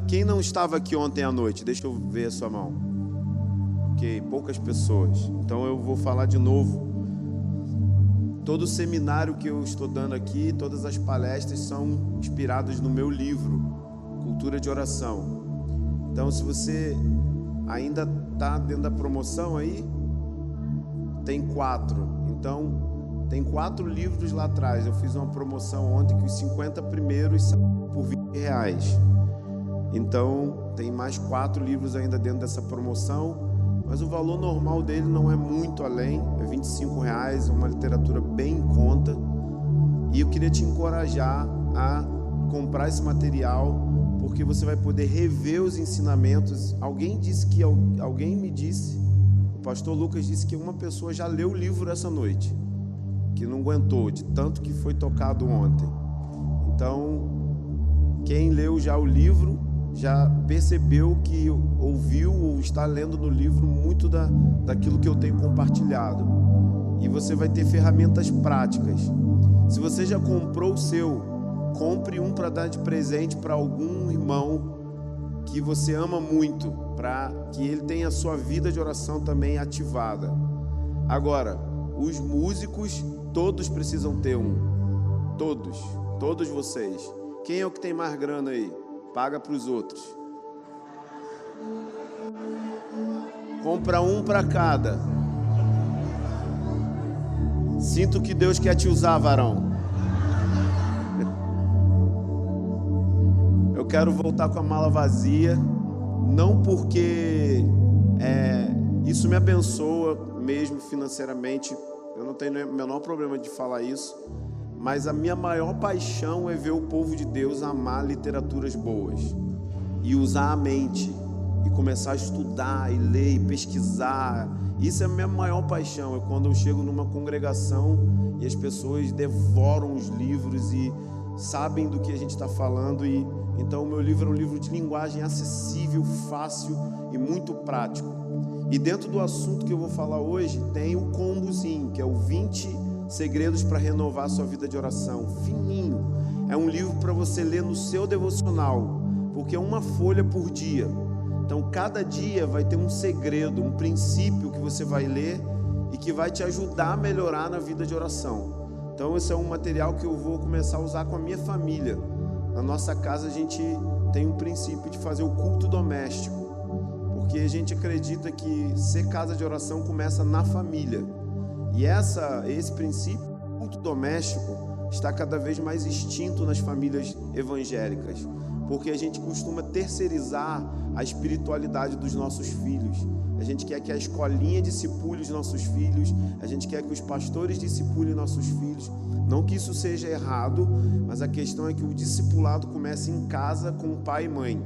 Quem não estava aqui ontem à noite? Deixa eu ver a sua mão. Ok, poucas pessoas. Então eu vou falar de novo. Todo o seminário que eu estou dando aqui, todas as palestras são inspiradas no meu livro, Cultura de Oração. Então, se você ainda está dentro da promoção aí, tem 4. Então, tem 4 livros lá atrás. Eu fiz uma promoção ontem que os 50 primeiros saíram por R$20. Então, tem mais 4 livros ainda dentro dessa promoção. Mas o valor normal dele não é muito além, é R$25, uma literatura bem em conta. E eu queria te encorajar a comprar esse material, porque você vai poder rever os ensinamentos. Alguém me disse, o pastor Lucas disse que uma pessoa já leu o livro essa noite, que não aguentou, de tanto que foi tocado ontem. Então, quem leu já o livro, já percebeu que ouviu ou está lendo no livro muito daquilo que eu tenho compartilhado. E você vai ter ferramentas práticas. Se você já comprou o seu, compre um para dar de presente para algum irmão que você ama muito, para que ele tenha a sua vida de oração também ativada. Agora, os músicos, todos precisam ter um. Todos vocês. Quem é o que tem mais grana aí? Paga para os outros. Compra um para cada. Sinto que Deus quer te usar, varão. Eu quero voltar com a mala vazia, não porque isso me abençoa mesmo financeiramente. Eu não tenho o menor problema de falar isso. Mas a minha maior paixão é ver o povo de Deus amar literaturas boas e usar a mente e começar a estudar e ler e pesquisar. Isso é a minha maior paixão, é quando eu chego numa congregação e as pessoas devoram os livros e sabem do que a gente está falando. Então o meu livro é um livro de linguagem acessível, fácil e muito prático. E dentro do assunto que eu vou falar hoje tem o combozinho, que é o 20 Segredos para renovar a sua vida de oração. Fininho. É um livro para você ler no seu devocional, porque é uma folha por dia. Então cada dia vai ter um segredo, um princípio que você vai ler e que vai te ajudar a melhorar na vida de oração. Então esse é um material que eu vou começar a usar com a minha família. Na nossa casa a gente tem um princípio de fazer o culto doméstico, porque a gente acredita que ser casa de oração começa na família. E esse princípio, culto doméstico, está cada vez mais extinto nas famílias evangélicas, porque a gente costuma terceirizar a espiritualidade dos nossos filhos. A gente quer que a escolinha discipule os nossos filhos, a gente quer que os pastores discipulem nossos filhos. Não que isso seja errado, mas a questão é que o discipulado começa em casa com o pai e mãe.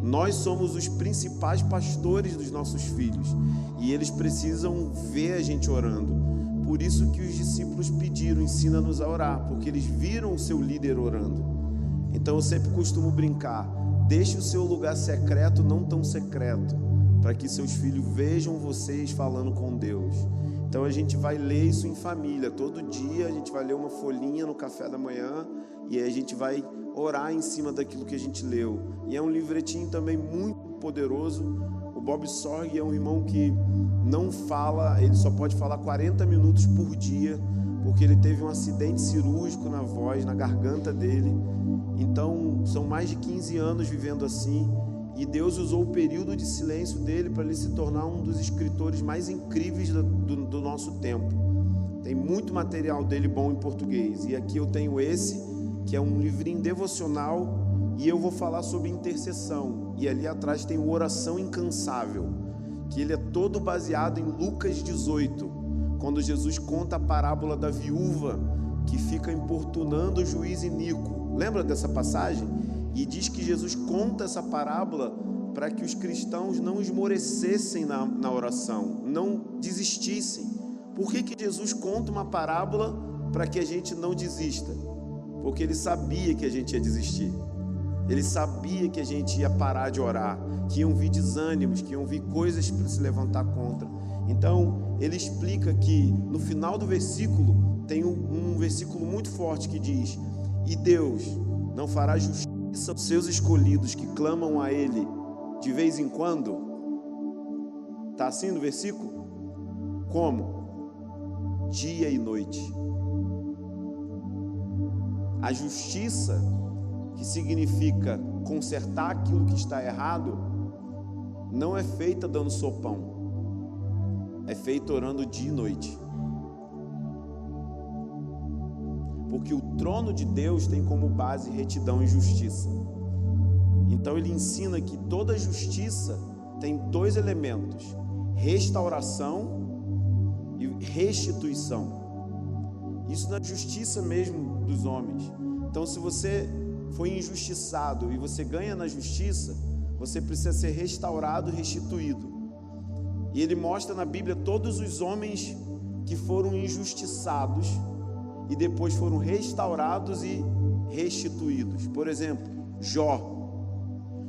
Nós somos os principais pastores dos nossos filhos e eles precisam ver a gente orando. Por isso que os discípulos pediram, ensina-nos a orar, porque eles viram o seu líder orando. Então eu sempre costumo brincar, deixe o seu lugar secreto não tão secreto, para que seus filhos vejam vocês falando com Deus. Então a gente vai ler isso em família, todo dia a gente vai ler uma folhinha no café da manhã e aí a gente vai orar em cima daquilo que a gente leu. E é um livretinho também muito poderoso. O Bob Sorg é um irmão que não fala, ele só pode falar 40 minutos por dia, porque ele teve um acidente cirúrgico na voz, na garganta dele. Então são mais de 15 anos vivendo assim, e Deus usou o período de silêncio dele para ele se tornar um dos escritores mais incríveis do nosso tempo. Tem muito material dele bom em português, e aqui eu tenho esse, que é um livrinho devocional, e eu vou falar sobre intercessão, e ali atrás tem o Oração Incansável, que ele é todo baseado em Lucas 18, quando Jesus conta a parábola da viúva que fica importunando o juiz iníquo. Lembra dessa passagem? E diz que Jesus conta essa parábola para que os cristãos não esmorecessem na oração, não desistissem. Por que Jesus conta uma parábola para que a gente não desista? Porque ele sabia que a gente ia desistir. Ele sabia que a gente ia parar de orar, que iam vir desânimos, que iam vir coisas para se levantar contra. Então, ele explica que no final do versículo, tem um versículo muito forte que diz: e Deus não fará justiça são seus escolhidos que clamam a Ele de vez em quando. Está assim no versículo? Como? Dia e noite. A justiça, que significa consertar aquilo que está errado, não é feita dando sopão, é feita orando dia e noite. Porque o trono de Deus tem como base retidão e justiça. Então ele ensina que toda justiça tem dois elementos: restauração e restituição. Isso na justiça mesmo dos homens. Então, se você foi injustiçado e você ganha na justiça, você precisa ser restaurado e restituído. E ele mostra na Bíblia todos os homens que foram injustiçados e depois foram restaurados e restituídos. Por exemplo, Jó.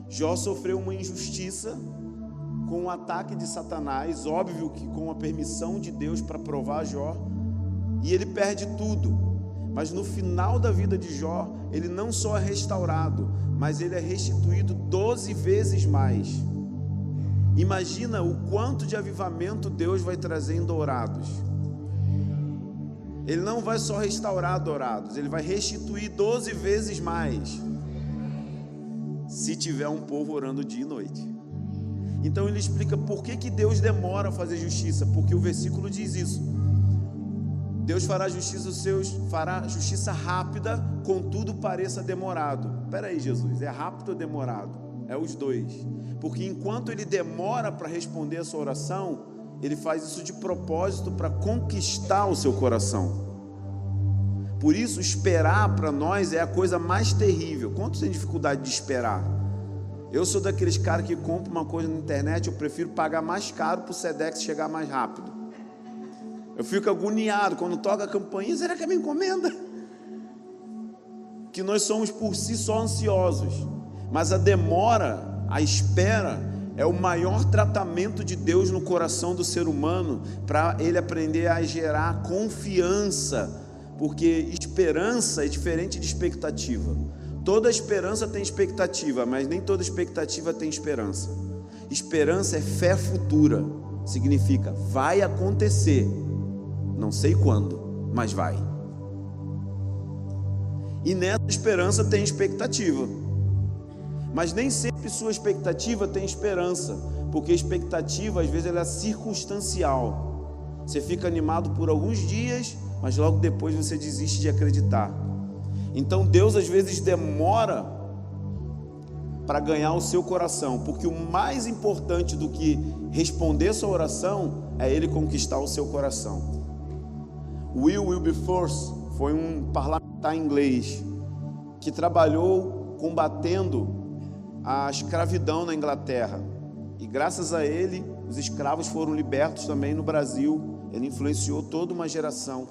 Jó sofreu uma injustiça com o ataque de Satanás, óbvio que com a permissão de Deus para provar Jó, e ele perde tudo. Mas no final da vida de Jó, ele não só é restaurado, mas ele é restituído 12 vezes mais. Imagina o quanto de avivamento Deus vai trazer em Dourados. Ele não vai só restaurar Dourados, ele vai restituir 12 vezes mais, se tiver um povo orando dia e noite. Então ele explica por que Deus demora a fazer justiça, porque o versículo diz isso. Deus fará justiça rápida, contudo pareça demorado. Espera aí, Jesus, é rápido ou demorado? É os dois. Porque enquanto ele demora para responder a sua oração, ele faz isso de propósito para conquistar o seu coração. Por isso, esperar para nós é a coisa mais terrível. Quantos têm dificuldade de esperar? Eu sou daqueles caras que compram uma coisa na internet, eu prefiro pagar mais caro para o Sedex chegar mais rápido. Eu fico agoniado quando toca a campainha. Será que é minha encomenda? Que nós somos por si só ansiosos, mas a demora, a espera, é o maior tratamento de Deus no coração do ser humano, para ele aprender a gerar confiança, porque esperança é diferente de expectativa. Toda esperança tem expectativa, mas nem toda expectativa tem esperança. Esperança é fé futura, significa vai acontecer. Não sei quando, mas vai. E nessa esperança tem expectativa. Mas nem sempre sua expectativa tem esperança, porque expectativa às vezes ela é circunstancial. Você fica animado por alguns dias, mas logo depois você desiste de acreditar. Então Deus às vezes demora para ganhar o seu coração, porque o mais importante do que responder sua oração é Ele conquistar o seu coração. Will Wilberforce foi um parlamentar inglês que trabalhou combatendo a escravidão na Inglaterra, e graças a ele os escravos foram libertos também no Brasil. Ele influenciou toda uma geração.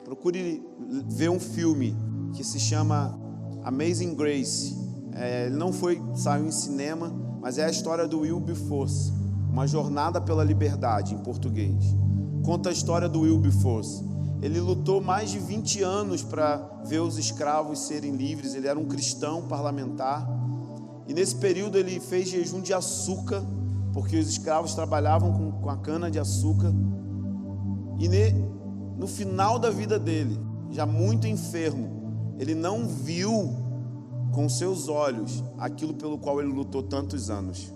Procure ver um filme que se chama Amazing Grace. Ele não saiu em cinema, mas é a história do Wilberforce, uma jornada pela liberdade em português. Conta a história do Wilberforce. Ele lutou mais de 20 anos para ver os escravos serem livres. Ele era um cristão parlamentar, e nesse período ele fez jejum de açúcar, porque os escravos trabalhavam com a cana de açúcar. E no final da vida dele, já muito enfermo, ele não viu com seus olhos aquilo pelo qual ele lutou tantos anos.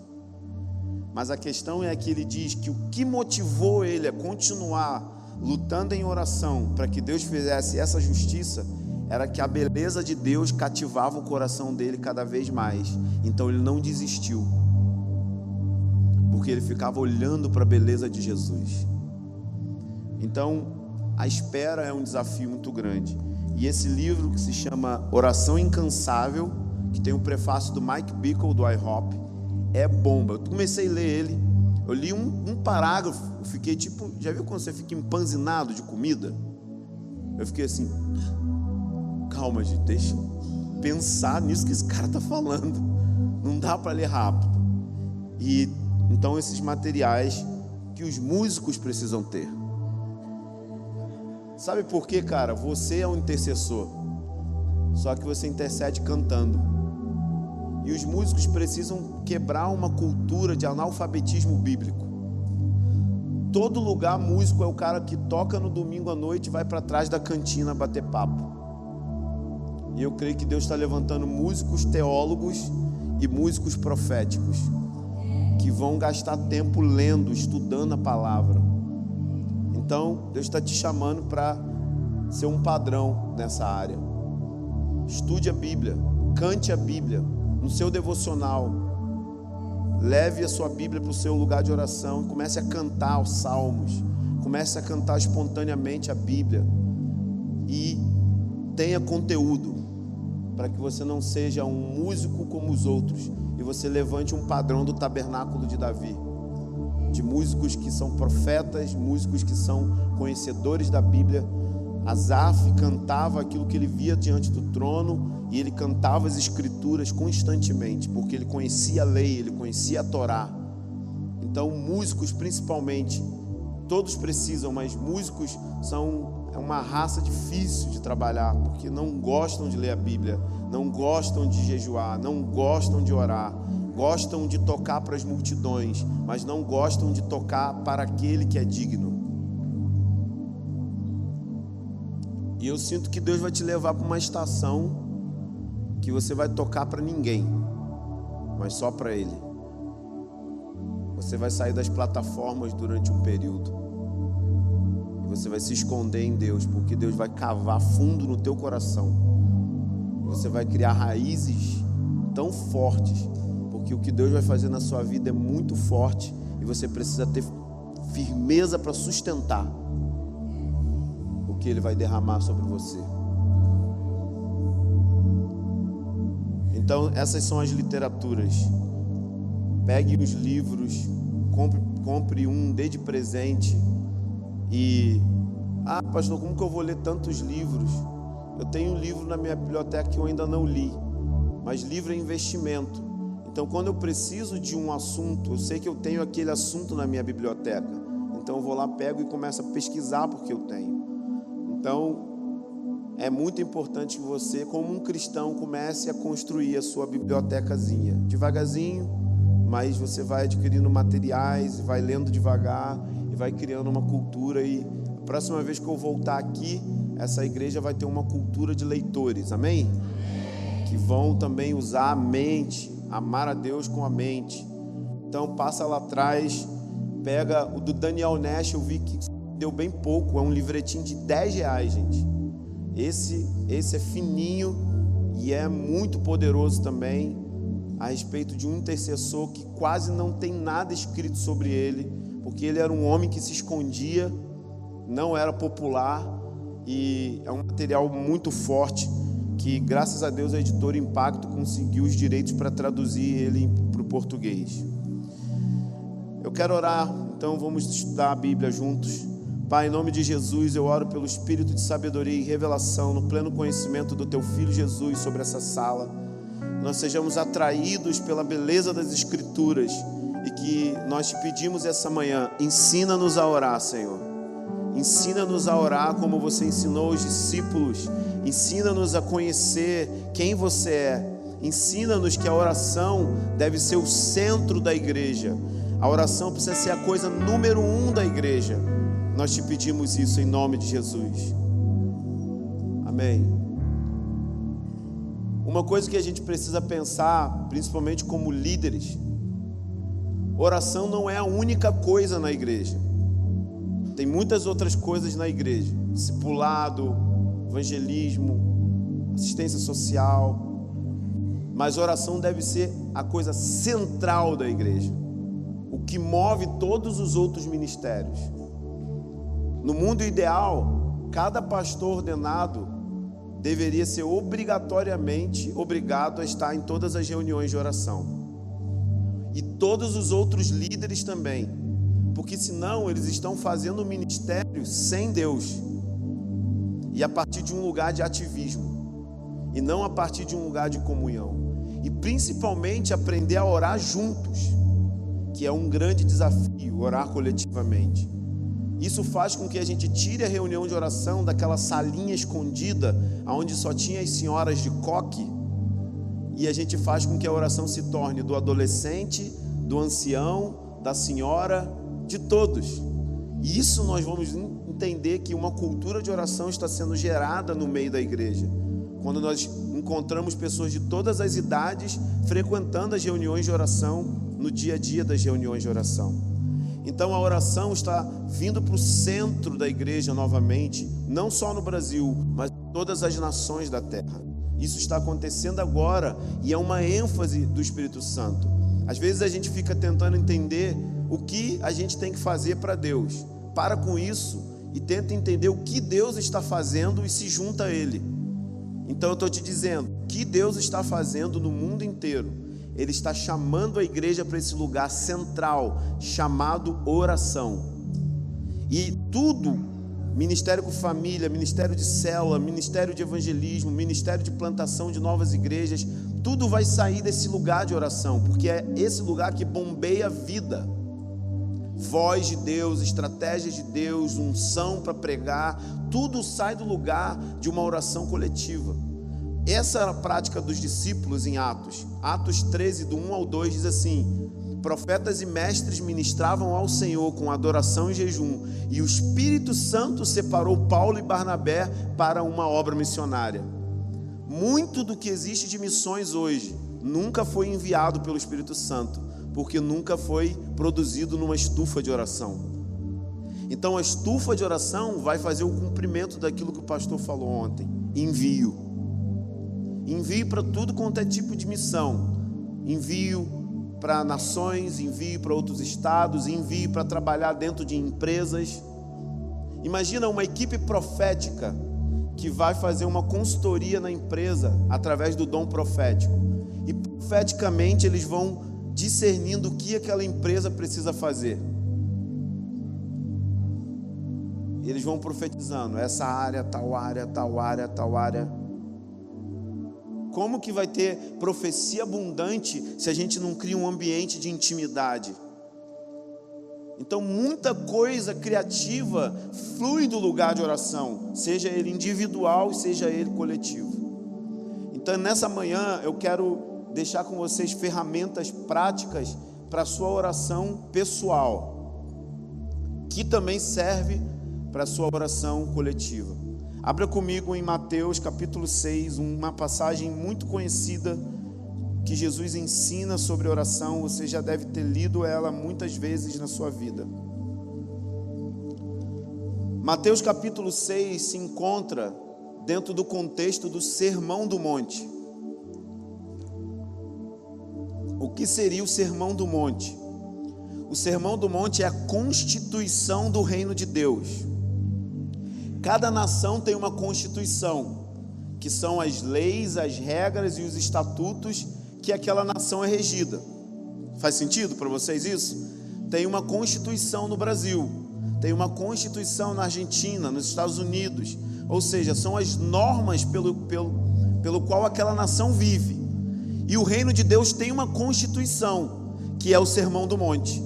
Mas a questão é que ele diz que o que motivou ele a continuar lutando em oração para que Deus fizesse essa justiça era que a beleza de Deus cativava o coração dele cada vez mais. Então ele não desistiu, porque ele ficava olhando para a beleza de Jesus. Então a espera é um desafio muito grande. E esse livro, que se chama Oração Incansável, que tem um prefácio do Mike Bickle do IHOP, é bomba. Eu comecei a ler ele, eu li um parágrafo, eu fiquei tipo, já viu quando você fica empanzinado de comida? Eu fiquei assim, calma gente, deixa eu pensar nisso que esse cara está falando, não dá para ler rápido. E então esses materiais que os músicos precisam ter. Sabe por quê, cara? Você é um intercessor, só que você intercede cantando. E os músicos precisam quebrar uma cultura de analfabetismo bíblico. Todo lugar músico é o cara que toca no domingo à noite e vai para trás da cantina bater papo. E eu creio que Deus está levantando músicos teólogos e músicos proféticos que vão gastar tempo lendo, estudando a palavra. Então, Deus está te chamando para ser um padrão nessa área. Estude a Bíblia, cante a Bíblia no seu devocional. Leve a sua Bíblia para o seu lugar de oração e comece a cantar os salmos. Comece a cantar espontaneamente a Bíblia. E tenha conteúdo, para que você não seja um músico como os outros e você levante um padrão do tabernáculo de Davi, de músicos que são profetas, músicos que são conhecedores da Bíblia. Asaf cantava aquilo que ele via diante do trono e ele cantava as escrituras constantemente, porque ele conhecia a lei, ele conhecia a Torá. Então músicos principalmente, todos precisam, mas músicos é uma raça difícil de trabalhar, porque não gostam de ler a Bíblia, não gostam de jejuar, não gostam de orar, gostam de tocar para as multidões, mas não gostam de tocar para aquele que é digno. E eu sinto que Deus vai te levar para uma estação que você vai tocar para ninguém, mas só para Ele. Você vai sair das plataformas durante um período. Você vai se esconder em Deus, porque Deus vai cavar fundo no teu coração. Você vai criar raízes tão fortes, porque o que Deus vai fazer na sua vida é muito forte e você precisa ter firmeza para sustentar o que Ele vai derramar sobre você. Então, essas são as literaturas. Pegue os livros, compre um, dê de presente. E, pastor, como que eu vou ler tantos livros? Eu tenho um livro na minha biblioteca que eu ainda não li, mas livro é investimento. Então, quando eu preciso de um assunto, eu sei que eu tenho aquele assunto na minha biblioteca, então eu vou lá, pego e começo a pesquisar porque eu tenho. Então, é muito importante que você, como um cristão, comece a construir a sua bibliotecazinha, devagarzinho, mas você vai adquirindo materiais, vai lendo devagar e vai criando uma cultura. E a próxima vez que eu voltar aqui, essa igreja vai ter uma cultura de leitores, amém? Que vão também usar a mente, amar a Deus com a mente. Então passa lá atrás, pega o do Daniel Nash, eu vi que deu bem pouco, é um livretinho de R$10, gente. Esse é fininho e é muito poderoso também, a respeito de um intercessor que quase não tem nada escrito sobre ele, porque ele era um homem que se escondia, não era popular, e é um material muito forte que, graças a Deus, a editora Impacto conseguiu os direitos para traduzir ele para o português. Eu quero orar, então vamos estudar a Bíblia juntos. Pai, em nome de Jesus, eu oro pelo espírito de sabedoria e revelação, no pleno conhecimento do Teu Filho Jesus sobre essa sala. Nós sejamos atraídos pela beleza das Escrituras e que nós te pedimos essa manhã, ensina-nos a orar, Senhor. Ensina-nos a orar como você ensinou os discípulos. Ensina-nos a conhecer quem você é. Ensina-nos que a oração deve ser o centro da igreja. A oração precisa ser a coisa número 1 da igreja. Nós te pedimos isso em nome de Jesus. Amém. Uma coisa que a gente precisa pensar, principalmente como líderes, oração não é a única coisa na igreja. Tem muitas outras coisas na igreja: discipulado, evangelismo, assistência social. Mas oração deve ser a coisa central da igreja, o que move todos os outros ministérios. No mundo ideal, cada pastor ordenado deveria ser obrigatoriamente obrigado a estar em todas as reuniões de oração. E todos os outros líderes também, porque senão eles estão fazendo o ministério sem Deus e a partir de um lugar de ativismo e não a partir de um lugar de comunhão. E principalmente aprender a orar juntos, que é um grande desafio, orar coletivamente. Isso faz com que a gente tire a reunião de oração daquela salinha escondida onde só tinha as senhoras de coque e a gente faz com que a oração se torne do adolescente, do ancião, da senhora, de todos. E isso nós vamos entender que uma cultura de oração está sendo gerada no meio da igreja, quando nós encontramos pessoas de todas as idades frequentando as reuniões de oração, no dia a dia das reuniões de oração. Então a oração está vindo para o centro da igreja novamente, não só no Brasil, mas em todas as nações da terra. Isso está acontecendo agora e é uma ênfase do Espírito Santo. Às vezes a gente fica tentando entender o que a gente tem que fazer para Deus. Para com isso e tenta entender o que Deus está fazendo e se junta a Ele. Então eu estou te dizendo, o que Deus está fazendo no mundo inteiro? Ele está chamando a igreja para esse lugar central, chamado oração. E tudo, Ministério com Família, Ministério de Célula, Ministério de Evangelismo, Ministério de Plantação de novas igrejas, tudo vai sair desse lugar de oração, porque é esse lugar que bombeia a vida. Voz de Deus, estratégias de Deus, unção para pregar, tudo sai do lugar de uma oração coletiva. Essa era a prática dos discípulos em Atos. Atos 13, do 1 ao 2, diz assim: profetas e mestres ministravam ao Senhor com adoração e jejum, e o Espírito Santo separou Paulo e Barnabé para uma obra missionária. Muito do que existe de missões hoje nunca foi enviado pelo Espírito Santo, porque nunca foi produzido numa estufa de oração. Então a estufa de oração vai fazer o cumprimento daquilo que o pastor falou ontem: envio. Envio para tudo quanto é tipo de missão. Envio para nações, envio para outros estados, envio para trabalhar dentro de empresas. Imagina uma equipe profética que vai fazer uma consultoria na empresa através do dom profético. E profeticamente eles vão discernindo o que aquela empresa precisa fazer. Eles vão profetizando, essa área, tal área, tal área, tal área. Como que vai ter profecia abundante se a gente não cria um ambiente de intimidade? Então muita coisa criativa flui do lugar de oração, seja ele individual, seja ele coletivo. Então nessa manhã eu quero deixar com vocês ferramentas práticas para a sua oração pessoal, que também serve para a sua oração coletiva. Abra comigo em Mateus capítulo 6, uma passagem muito conhecida que Jesus ensina sobre oração. Você já deve ter lido ela muitas vezes na sua vida. Mateus capítulo 6 se encontra dentro do contexto do Sermão do Monte. O que seria o Sermão do Monte? O Sermão do Monte é a constituição do reino de Deus. Cada nação tem uma constituição, que são as leis, as regras e os estatutos que aquela nação é regida. Faz sentido para vocês isso? Tem uma constituição no Brasil, tem uma constituição na Argentina, nos Estados Unidos. Ou seja, são as normas pelo qual aquela nação vive. E o reino de Deus tem uma constituição, que é o Sermão do Monte.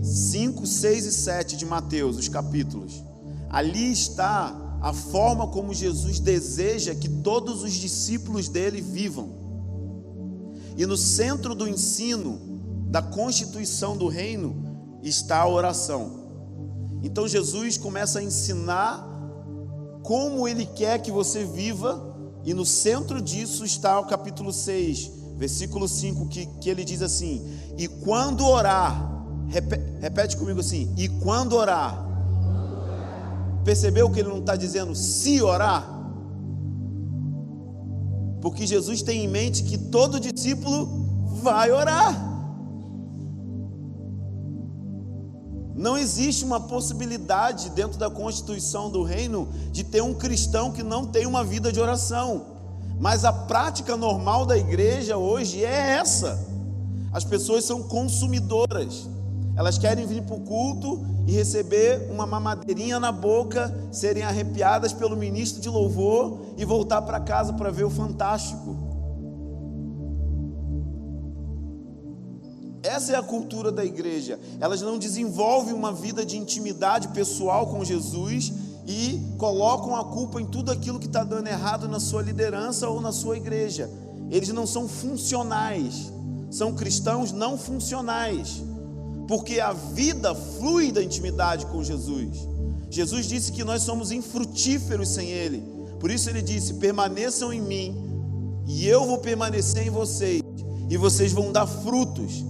5, 6 e 7 de Mateus, os capítulos. Ali está a forma como Jesus deseja que todos os discípulos dele vivam. E no centro do ensino, da constituição do reino, está a oração. Então Jesus começa a ensinar como ele quer que você viva, e no centro disso está o capítulo 6, versículo 5, que ele diz assim: e quando orar, repete comigo assim, e quando orar. Percebeu que ele não está dizendo se orar? Porque Jesus tem em mente que todo discípulo vai orar. Não existe uma possibilidade dentro da constituição do reino de ter um cristão que não tem uma vida de oração. Mas a prática normal da igreja hoje é essa. As pessoas são consumidoras. Elas querem vir para o culto e receber uma mamadeirinha na boca, serem arrepiadas pelo ministro de louvor e voltar para casa para ver o Fantástico. Essa é a cultura da igreja. Elas não desenvolvem uma vida de intimidade pessoal com Jesus e colocam a culpa em tudo aquilo que está dando errado na sua liderança ou na sua igreja. eles não são funcionais, são cristãos não funcionais, porque a vida flui da intimidade com Jesus. Jesus disse que nós somos infrutíferos sem Ele, por isso Ele disse: permaneçam em mim, e eu vou permanecer em vocês, e vocês vão dar frutos,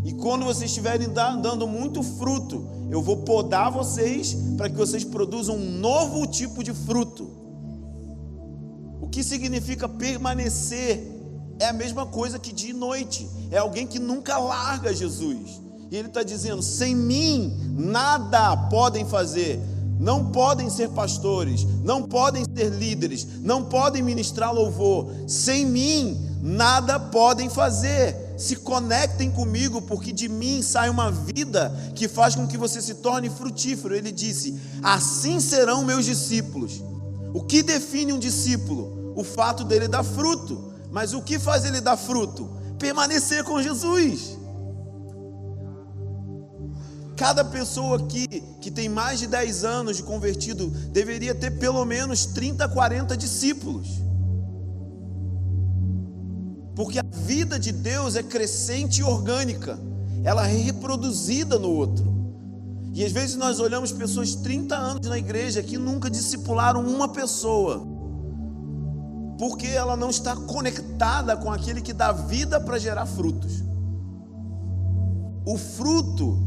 e quando vocês estiverem dando muito fruto, eu vou podar vocês, para que vocês produzam um novo tipo de fruto. O que significa permanecer? É a mesma coisa que dia e noite, é alguém que nunca larga Jesus, e Ele está dizendo: sem mim nada podem fazer. Não podem ser pastores, não podem ser líderes, não podem ministrar louvor, sem mim nada podem fazer. Se conectem comigo, porque de mim sai uma vida que faz com que você se torne frutífero. Ele disse: assim serão meus discípulos. O que define um discípulo? O fato dele dar fruto. Mas o que faz ele dar fruto? Permanecer com Jesus. Cada pessoa aqui que tem mais de 10 anos de convertido deveria ter pelo menos 30, 40 discípulos. Porque a vida de Deus é crescente e orgânica, ela é reproduzida no outro. E às vezes nós olhamos pessoas 30 anos na igreja que nunca discipularam uma pessoa, porque ela não está conectada com aquele que dá vida para gerar frutos. O fruto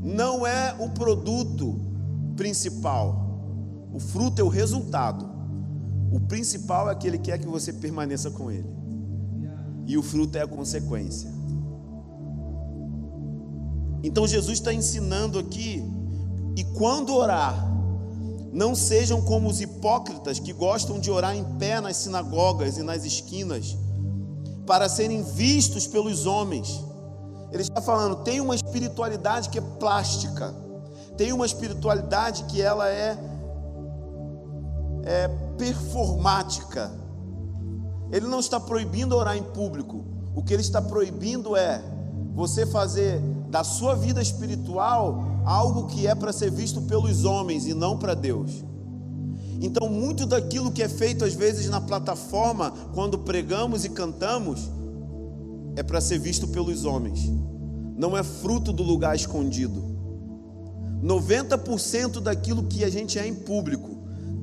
não é o produto principal, o fruto é o resultado. O principal é que Ele quer que você permaneça com Ele, e o fruto é a consequência. Então Jesus está ensinando aqui: e quando orar, não sejam como os hipócritas que gostam de orar em pé nas sinagogas e nas esquinas, para serem vistos pelos homens. Ele está falando, tem uma espiritualidade que é plástica, tem uma espiritualidade que ela é performática. Ele não está proibindo orar em público. O que ele está proibindo é você fazer da sua vida espiritual algo que é para ser visto pelos homens e não para Deus. Então, muito daquilo que é feito às vezes na plataforma, quando pregamos e cantamos, é para ser visto pelos homens, não é fruto do lugar escondido. 90% daquilo que a gente é em público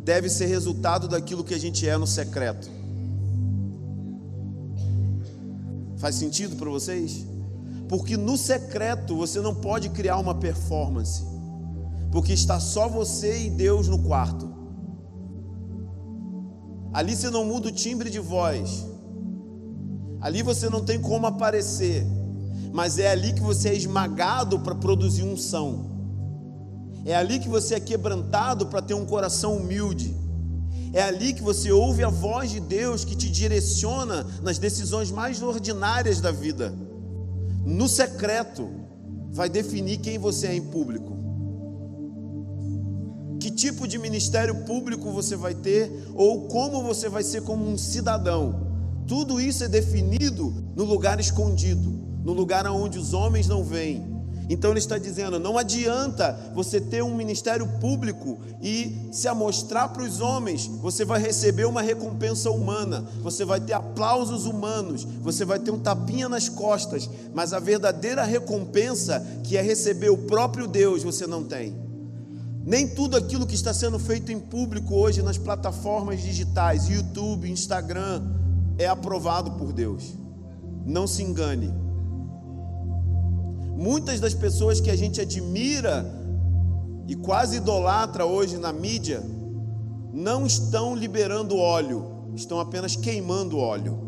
deve ser resultado daquilo que a gente é no secreto. Faz sentido para vocês? Porque no secreto você não pode criar uma performance, porque está só você e Deus no quarto. Ali você não muda o timbre de voz, ali você não tem como aparecer, mas é ali que você é esmagado para produzir unção. É ali que você é quebrantado para ter um coração humilde. É ali que você ouve a voz de Deus que te direciona nas decisões mais ordinárias da vida. No secreto vai definir quem você é em público. Que tipo de ministério público você vai ter, ou como você vai ser como um cidadão. Tudo isso é definido no lugar escondido, no lugar onde os homens não veem. Então ele está dizendo, não adianta você ter um ministério público e se amostrar para os homens. Você vai receber uma recompensa humana, você vai ter aplausos humanos, você vai ter um tapinha nas costas, mas a verdadeira recompensa, que é receber o próprio Deus, você não tem. Nem tudo aquilo que está sendo feito em público hoje nas plataformas digitais, YouTube, Instagram, é aprovado por Deus. Não se engane. Muitas das pessoas que a gente admira e quase idolatra hoje na mídia não estão liberando óleo, estão apenas queimando óleo,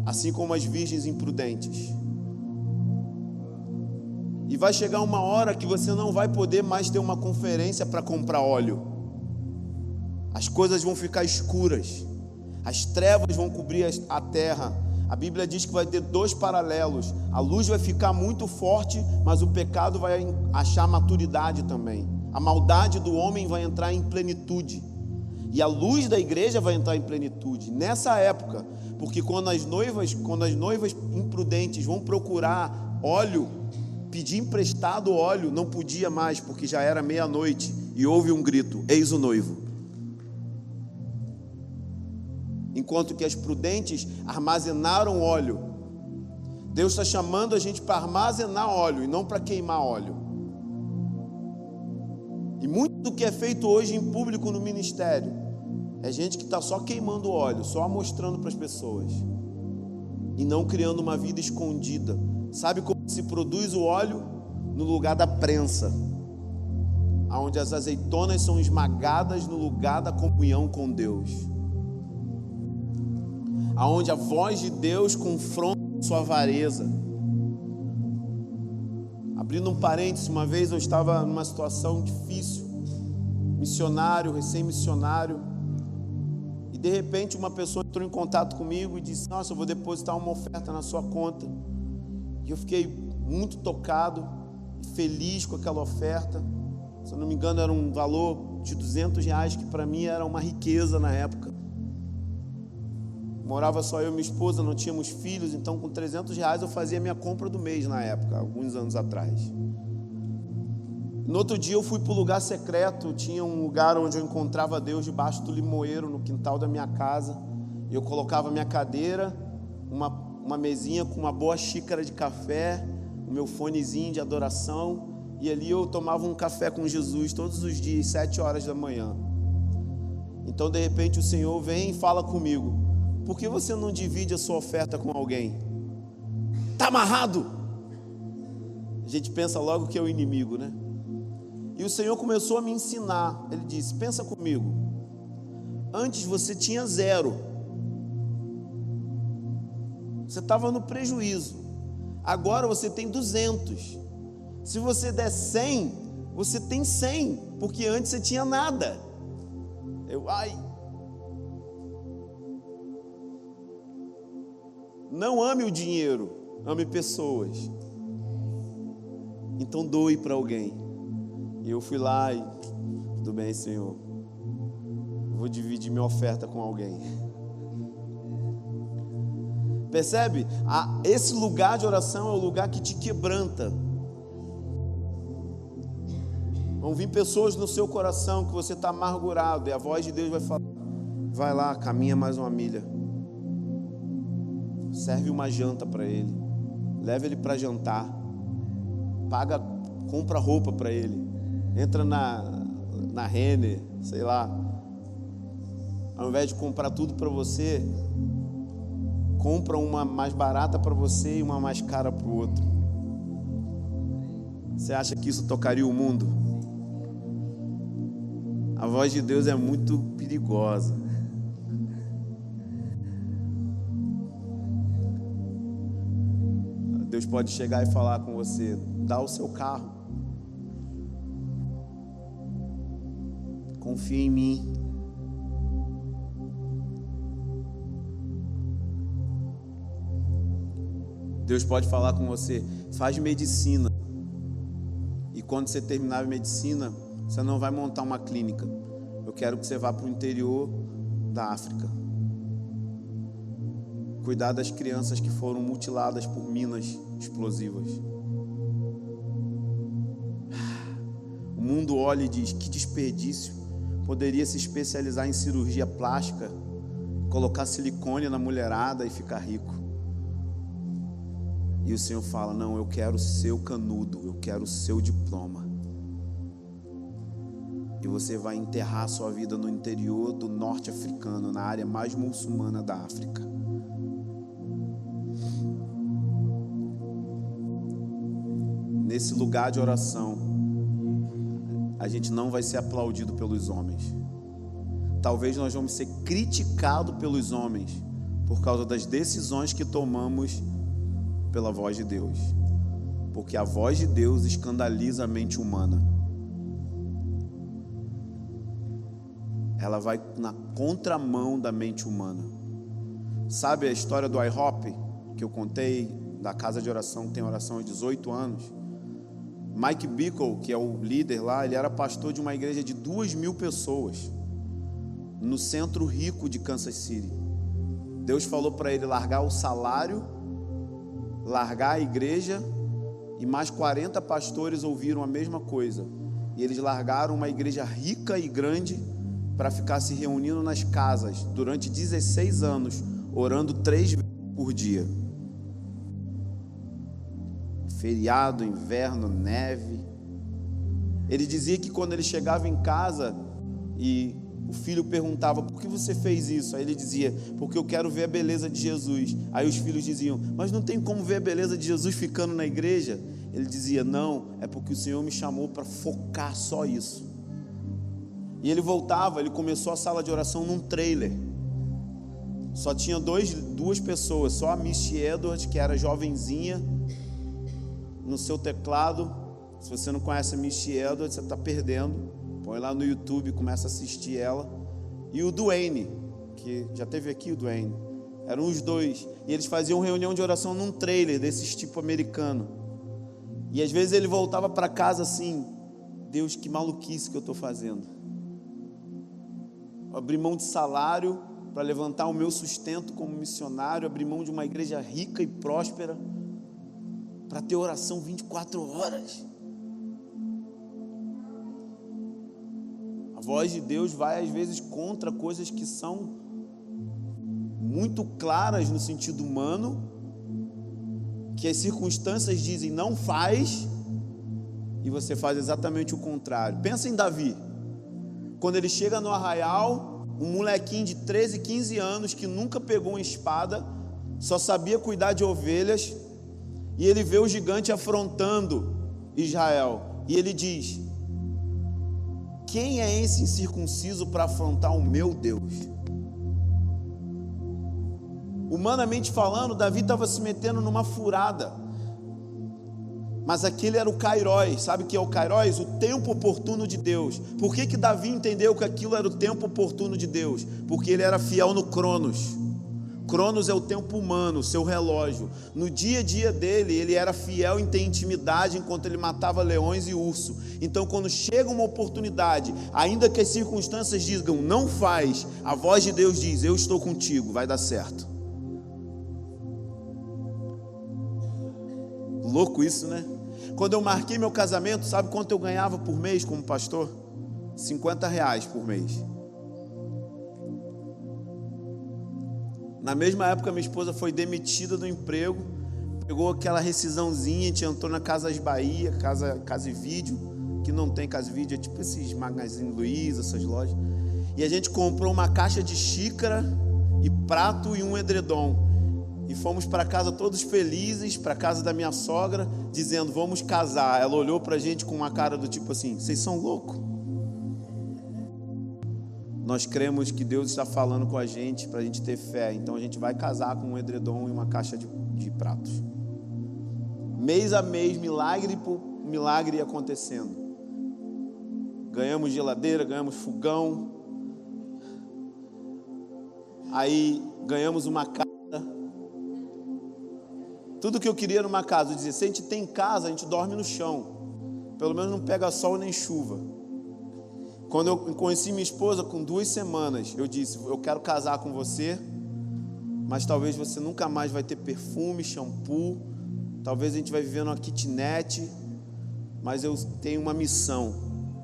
assim como as virgens imprudentes. E vai chegar uma hora que você não vai poder mais ter uma conferência para comprar óleo. As coisas vão ficar escuras, as trevas vão cobrir a terra. A Bíblia diz que vai ter dois paralelos. A luz vai ficar muito forte, mas o pecado vai achar maturidade também. A maldade do homem vai entrar em plenitude, e a luz da igreja vai entrar em plenitude nessa época. Porque quando as noivas imprudentes vão procurar óleo, pedir emprestado óleo, não podia mais, porque já era meia-noite, e houve um grito: eis o noivo. enquanto que as prudentes armazenaram óleo. Deus está chamando a gente para armazenar óleo e não para queimar óleo. E muito do que é feito hoje em público no ministério é gente que está só queimando óleo, só mostrando para as pessoas e não criando uma vida escondida. Sabe como se produz o óleo? No lugar da prensa, onde as azeitonas são esmagadas no lugar da comunhão com Deus, aonde a voz de Deus confronta sua avareza. Abrindo um parênteses, uma vez eu estava numa situação difícil, missionário, recém-missionário, e de repente uma pessoa entrou em contato comigo e disse: nossa, eu vou depositar uma oferta na sua conta. E eu fiquei muito tocado, feliz com aquela oferta. Se eu não me engano, era um valor de R$200, que para mim era uma riqueza na época. Morava só eu e minha esposa, não tínhamos filhos, então com R$300 eu fazia minha compra do mês na época, alguns anos atrás. No outro dia eu fui para o lugar secreto, tinha um lugar onde eu encontrava Deus debaixo do limoeiro, no quintal da minha casa. Eu colocava minha cadeira, uma mesinha com uma boa xícara de café, o meu fonezinho de adoração, e ali eu tomava um café com Jesus todos os dias, 7 horas da manhã. Então de repente o Senhor vem e fala comigo: por que você não divide a sua oferta com alguém? Está amarrado? A gente pensa logo que é o inimigo, né? E o Senhor começou a me ensinar. Ele disse: pensa comigo, antes você tinha 0, você estava no prejuízo, agora você tem 200. Se você der 100, você tem 100, porque antes você tinha nada. Não ame o dinheiro, ame pessoas. Então doe para alguém. E eu fui lá e: tudo bem, Senhor, vou dividir minha oferta com alguém. Percebe? Esse lugar de oração é o lugar que te quebranta. Vão vir pessoas no seu coração que você está amargurado, e a voz de Deus vai falar: vai lá, caminha mais uma milha, serve uma janta para ele, leva ele para jantar, compra roupa para ele, entra na Renner, sei lá. Ao invés de comprar tudo para você, compra uma mais barata para você e uma mais cara para o outro. Você acha que isso tocaria o mundo? A voz de Deus é muito perigosa. Deus pode chegar e falar com você: dá o seu carro, confia em mim. Deus pode falar com você: faz medicina, e quando você terminar a medicina, você não vai montar uma clínica. Eu quero que você vá para o interior da África, cuidar das crianças que foram mutiladas por minas explosivas. O mundo olha e diz: que desperdício, poderia se especializar em cirurgia plástica, colocar silicone na mulherada e ficar rico. E o Senhor fala: não, eu quero o seu canudo, eu quero o seu diploma. E você vai enterrar a sua vida no interior do norte africano, na área mais muçulmana da África. Nesse lugar de oração, a gente não vai ser aplaudido pelos homens. Talvez nós vamos ser criticados pelos homens por causa das decisões que tomamos pela voz de Deus, porque a voz de Deus escandaliza a mente humana. Ela vai na contramão da mente humana. Sabe a história do IHOP que eu contei, da casa de oração que tem oração há 18 anos? Mike Bickle, que é o líder lá, ele era pastor de uma igreja de 2.000 pessoas no centro rico de Kansas City. Deus falou para ele largar o salário, largar a igreja, e mais 40 pastores ouviram a mesma coisa, e eles largaram uma igreja rica e grande para ficar se reunindo nas casas durante 16 anos, orando 3 vezes por dia. Feriado, inverno, neve. Ele dizia que quando ele chegava em casa e o filho perguntava: por que você fez isso? Aí ele dizia: porque eu quero ver a beleza de Jesus. Aí os filhos diziam: mas não tem como ver a beleza de Jesus ficando na igreja? Ele dizia: não, é porque o Senhor me chamou para focar só isso. E ele voltava, ele começou a sala de oração num trailer. Só tinha duas pessoas, só a Misty Edwards, que era jovenzinha, no seu teclado. Se você não conhece a Misty Edwards, você está perdendo. Põe lá no YouTube, começa a assistir ela. E o Duane, que já teve aqui o Duane. Eram os dois. E eles faziam reunião de oração num trailer desses tipo americano. E às vezes ele voltava para casa assim: Deus, que maluquice que eu estou fazendo. Abri mão de salário para levantar o meu sustento como missionário. Abri mão de uma igreja rica e próspera para ter oração 24 horas. A voz de Deus vai às vezes contra coisas que são muito claras no sentido humano, que as circunstâncias dizem não faz, e você faz exatamente o contrário. Pensa em Davi, quando ele chega no arraial, um molequinho de 13, 15 anos que nunca pegou uma espada, só sabia cuidar de ovelhas, e ele vê o gigante afrontando Israel, e ele diz: quem é esse incircunciso para afrontar o meu Deus? Humanamente falando, Davi estava se metendo numa furada, mas aquele era o Kairos. Sabe o que é o Kairos? O tempo oportuno de Deus. Por que Davi entendeu que aquilo era o tempo oportuno de Deus? Porque ele era fiel no Cronos. Cronos é o tempo humano, o seu relógio. No dia a dia dele, ele era fiel em ter intimidade enquanto ele matava leões e urso. Então, quando chega uma oportunidade, ainda que as circunstâncias digam não faz, a voz de Deus diz: eu estou contigo, vai dar certo. Louco isso, né? Quando eu marquei meu casamento, sabe quanto eu ganhava por mês como pastor? R$50 por mês. Na mesma época, minha esposa foi demitida do emprego, pegou aquela rescisãozinha, a gente entrou na Casas Bahia, Casa e Vídeo, que não tem Casa e Vídeo, é tipo esses Magazine Luiza, essas lojas. E a gente comprou uma caixa de xícara e prato e um edredom. E fomos para casa todos felizes, para casa da minha sogra, dizendo: vamos casar. Ela olhou para a gente com uma cara do tipo assim: vocês são loucos? Nós cremos que Deus está falando com a gente para a gente ter fé. Então a gente vai casar com um edredom e uma caixa de pratos. Mês a mês, milagre por milagre ia acontecendo. Ganhamos geladeira, ganhamos fogão. Aí ganhamos uma casa. Tudo que eu queria numa casa. Eu dizia: se a gente tem casa, a gente dorme no chão. Pelo menos não pega sol nem chuva. Quando eu conheci minha esposa, com 2 semanas, eu disse: eu quero casar com você, mas talvez você nunca mais vai ter perfume, shampoo, talvez a gente vai viver numa kitnet, mas eu tenho uma missão,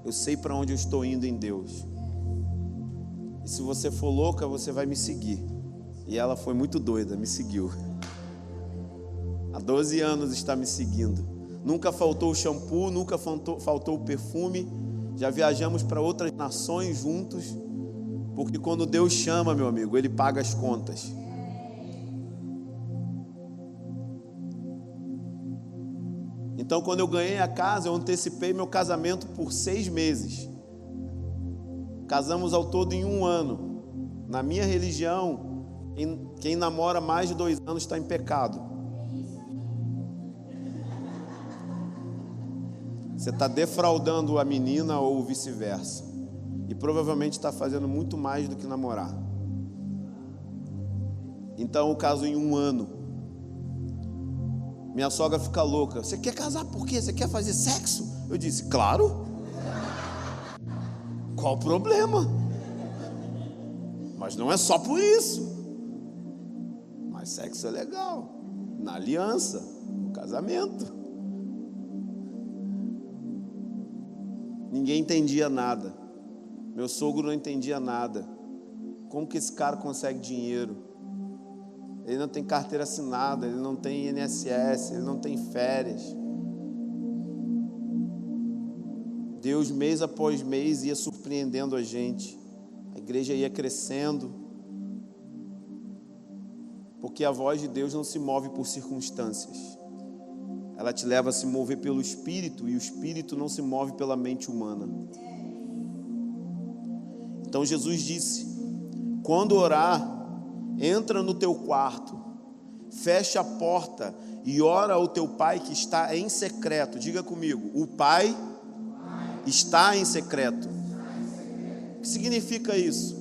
eu sei para onde eu estou indo em Deus. E se você for louca, você vai me seguir. E ela foi muito doida, me seguiu. Há 12 anos está me seguindo. Nunca faltou o shampoo, nunca faltou o perfume. Já viajamos para outras nações juntos, porque quando Deus chama, meu amigo, Ele paga as contas. Então, quando eu ganhei a casa, eu antecipei meu casamento por 6 meses. Casamos ao todo em 1 ano. Na minha religião, quem namora mais de 2 anos está em pecado. Você está defraudando a menina ou vice-versa. E provavelmente está fazendo muito mais do que namorar. Então eu caso em 1 ano. Minha sogra fica louca: você quer casar por quê? Você quer fazer sexo? Eu disse: claro. Qual o problema? Mas não é só por isso. Mas sexo é legal. Na aliança, no casamento. Ninguém entendia nada. Meu sogro não entendia nada. Como que esse cara consegue dinheiro? Ele não tem carteira assinada, ele não tem INSS, ele não tem férias. Deus, mês após mês, ia surpreendendo a gente. A igreja ia crescendo. Porque a voz de Deus não se move por circunstâncias. Ela te leva a se mover pelo Espírito, e o Espírito não se move pela mente humana. Então Jesus disse: quando orar, entra no teu quarto, fecha a porta e ora ao teu pai que está em secreto. Diga comigo: o pai está em secreto. O que significa isso?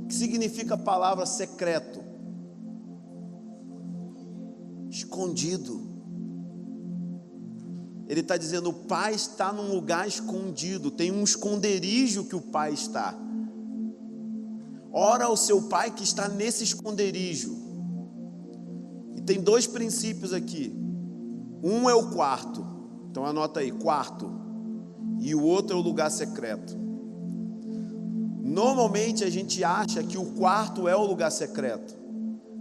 O que significa a palavra secreto? Escondido. Ele está dizendo: o pai está num lugar escondido, tem um esconderijo que o pai está. Ora ao seu pai que está nesse esconderijo. E tem dois princípios aqui. Um é o quarto, então anota aí, quarto. E o outro é o lugar secreto. Normalmente a gente acha que o quarto é o lugar secreto,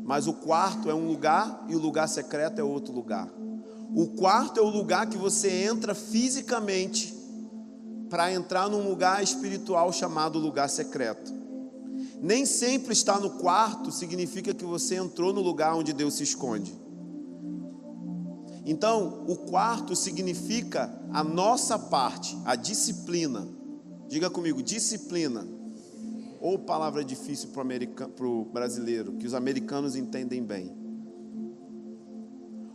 mas o quarto é um lugar e o lugar secreto é outro lugar. O quarto é o lugar que você entra fisicamente para entrar num lugar espiritual chamado lugar secreto. Nem sempre estar no quarto significa que você entrou no lugar onde Deus se esconde. Então, o quarto significa a nossa parte, a disciplina. Diga comigo: disciplina. Ou palavra difícil para o brasileiro, que os americanos entendem bem.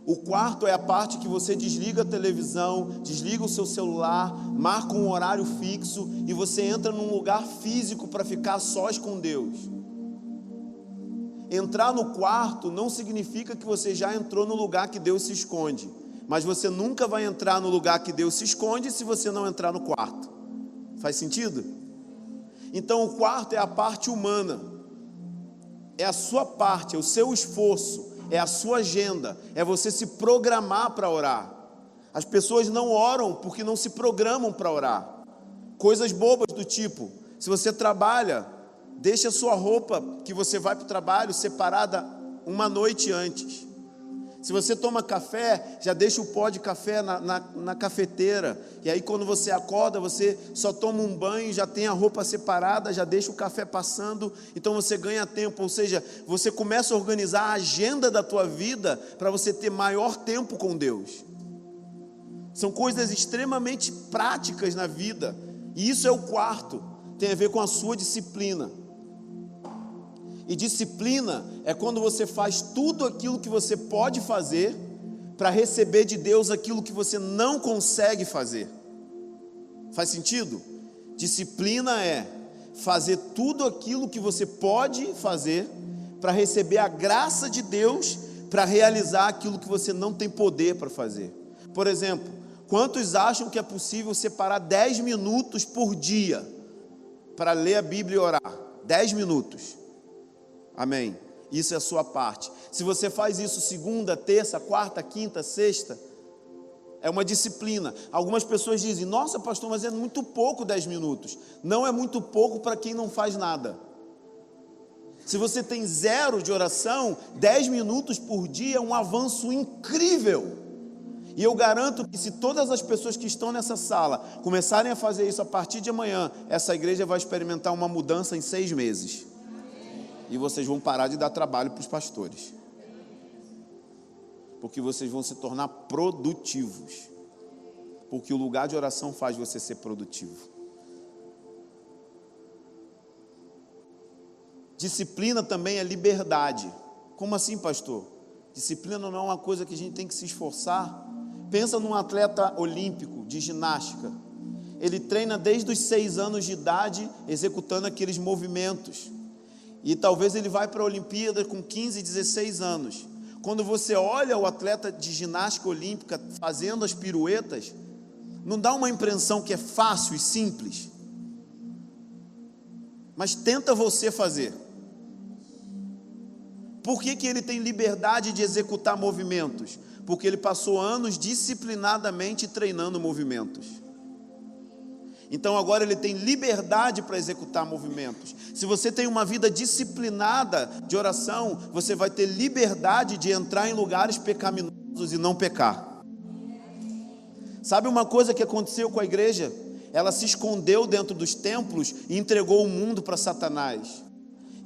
O quarto é a parte que você desliga a televisão, desliga o seu celular, marca um horário fixo e você entra num lugar físico para ficar sós com Deus. Entrar no quarto não significa que você já entrou no lugar que Deus se esconde, mas você nunca vai entrar no lugar que Deus se esconde se você não entrar no quarto. Faz sentido? Então o quarto é a parte humana, é a sua parte, é o seu esforço, é a sua agenda, é você se programar para orar. As pessoas não oram porque não se programam para orar. Coisas bobas do tipo: se você trabalha, deixa a sua roupa que você vai para o trabalho separada uma noite antes. Se você toma café, já deixa o pó de café na cafeteira. E aí quando você acorda, você só toma um banho, já tem a roupa separada, já deixa o café passando. Então você ganha tempo, ou seja, você começa a organizar a agenda da tua vida para você ter maior tempo com Deus. São coisas extremamente práticas na vida. E isso é o quarto, tem a ver com a sua disciplina. E disciplina é quando você faz tudo aquilo que você pode fazer para receber de Deus aquilo que você não consegue fazer. Faz sentido? Disciplina é fazer tudo aquilo que você pode fazer para receber a graça de Deus para realizar aquilo que você não tem poder para fazer. Por exemplo, quantos acham que é possível separar 10 minutos por dia para ler a Bíblia e orar? 10 minutos. Amém. Isso é a sua parte. Se você faz isso segunda, terça, quarta, quinta, sexta, é uma disciplina. Algumas pessoas dizem: nossa pastor, mas é muito pouco 10 minutos. Não é muito pouco para quem não faz nada. Se você tem 0 de oração, 10 minutos por dia é um avanço incrível. E eu garanto que se todas as pessoas que estão nessa sala começarem a fazer isso a partir de amanhã, essa igreja vai experimentar uma mudança em 6 meses. E vocês vão parar de dar trabalho para os pastores, porque vocês vão se tornar produtivos, porque o lugar de oração faz você ser produtivo. Disciplina também é liberdade. Como assim, pastor? Disciplina não é uma coisa que a gente tem que se esforçar. Pensa num atleta olímpico de ginástica. Ele treina desde os 6 anos de idade executando aqueles movimentos. E talvez ele vai para a Olimpíada com 15, 16 anos. Quando você olha o atleta de ginástica olímpica fazendo as piruetas, não dá uma impressão que é fácil e simples? Mas tenta você fazer. Por que ele tem liberdade de executar movimentos? Porque ele passou anos disciplinadamente treinando movimentos. Então agora ele tem liberdade para executar movimentos. Se você tem uma vida disciplinada de oração, você vai ter liberdade de entrar em lugares pecaminosos e não pecar. Sabe uma coisa que aconteceu com a igreja? Ela se escondeu dentro dos templos e entregou o mundo para Satanás.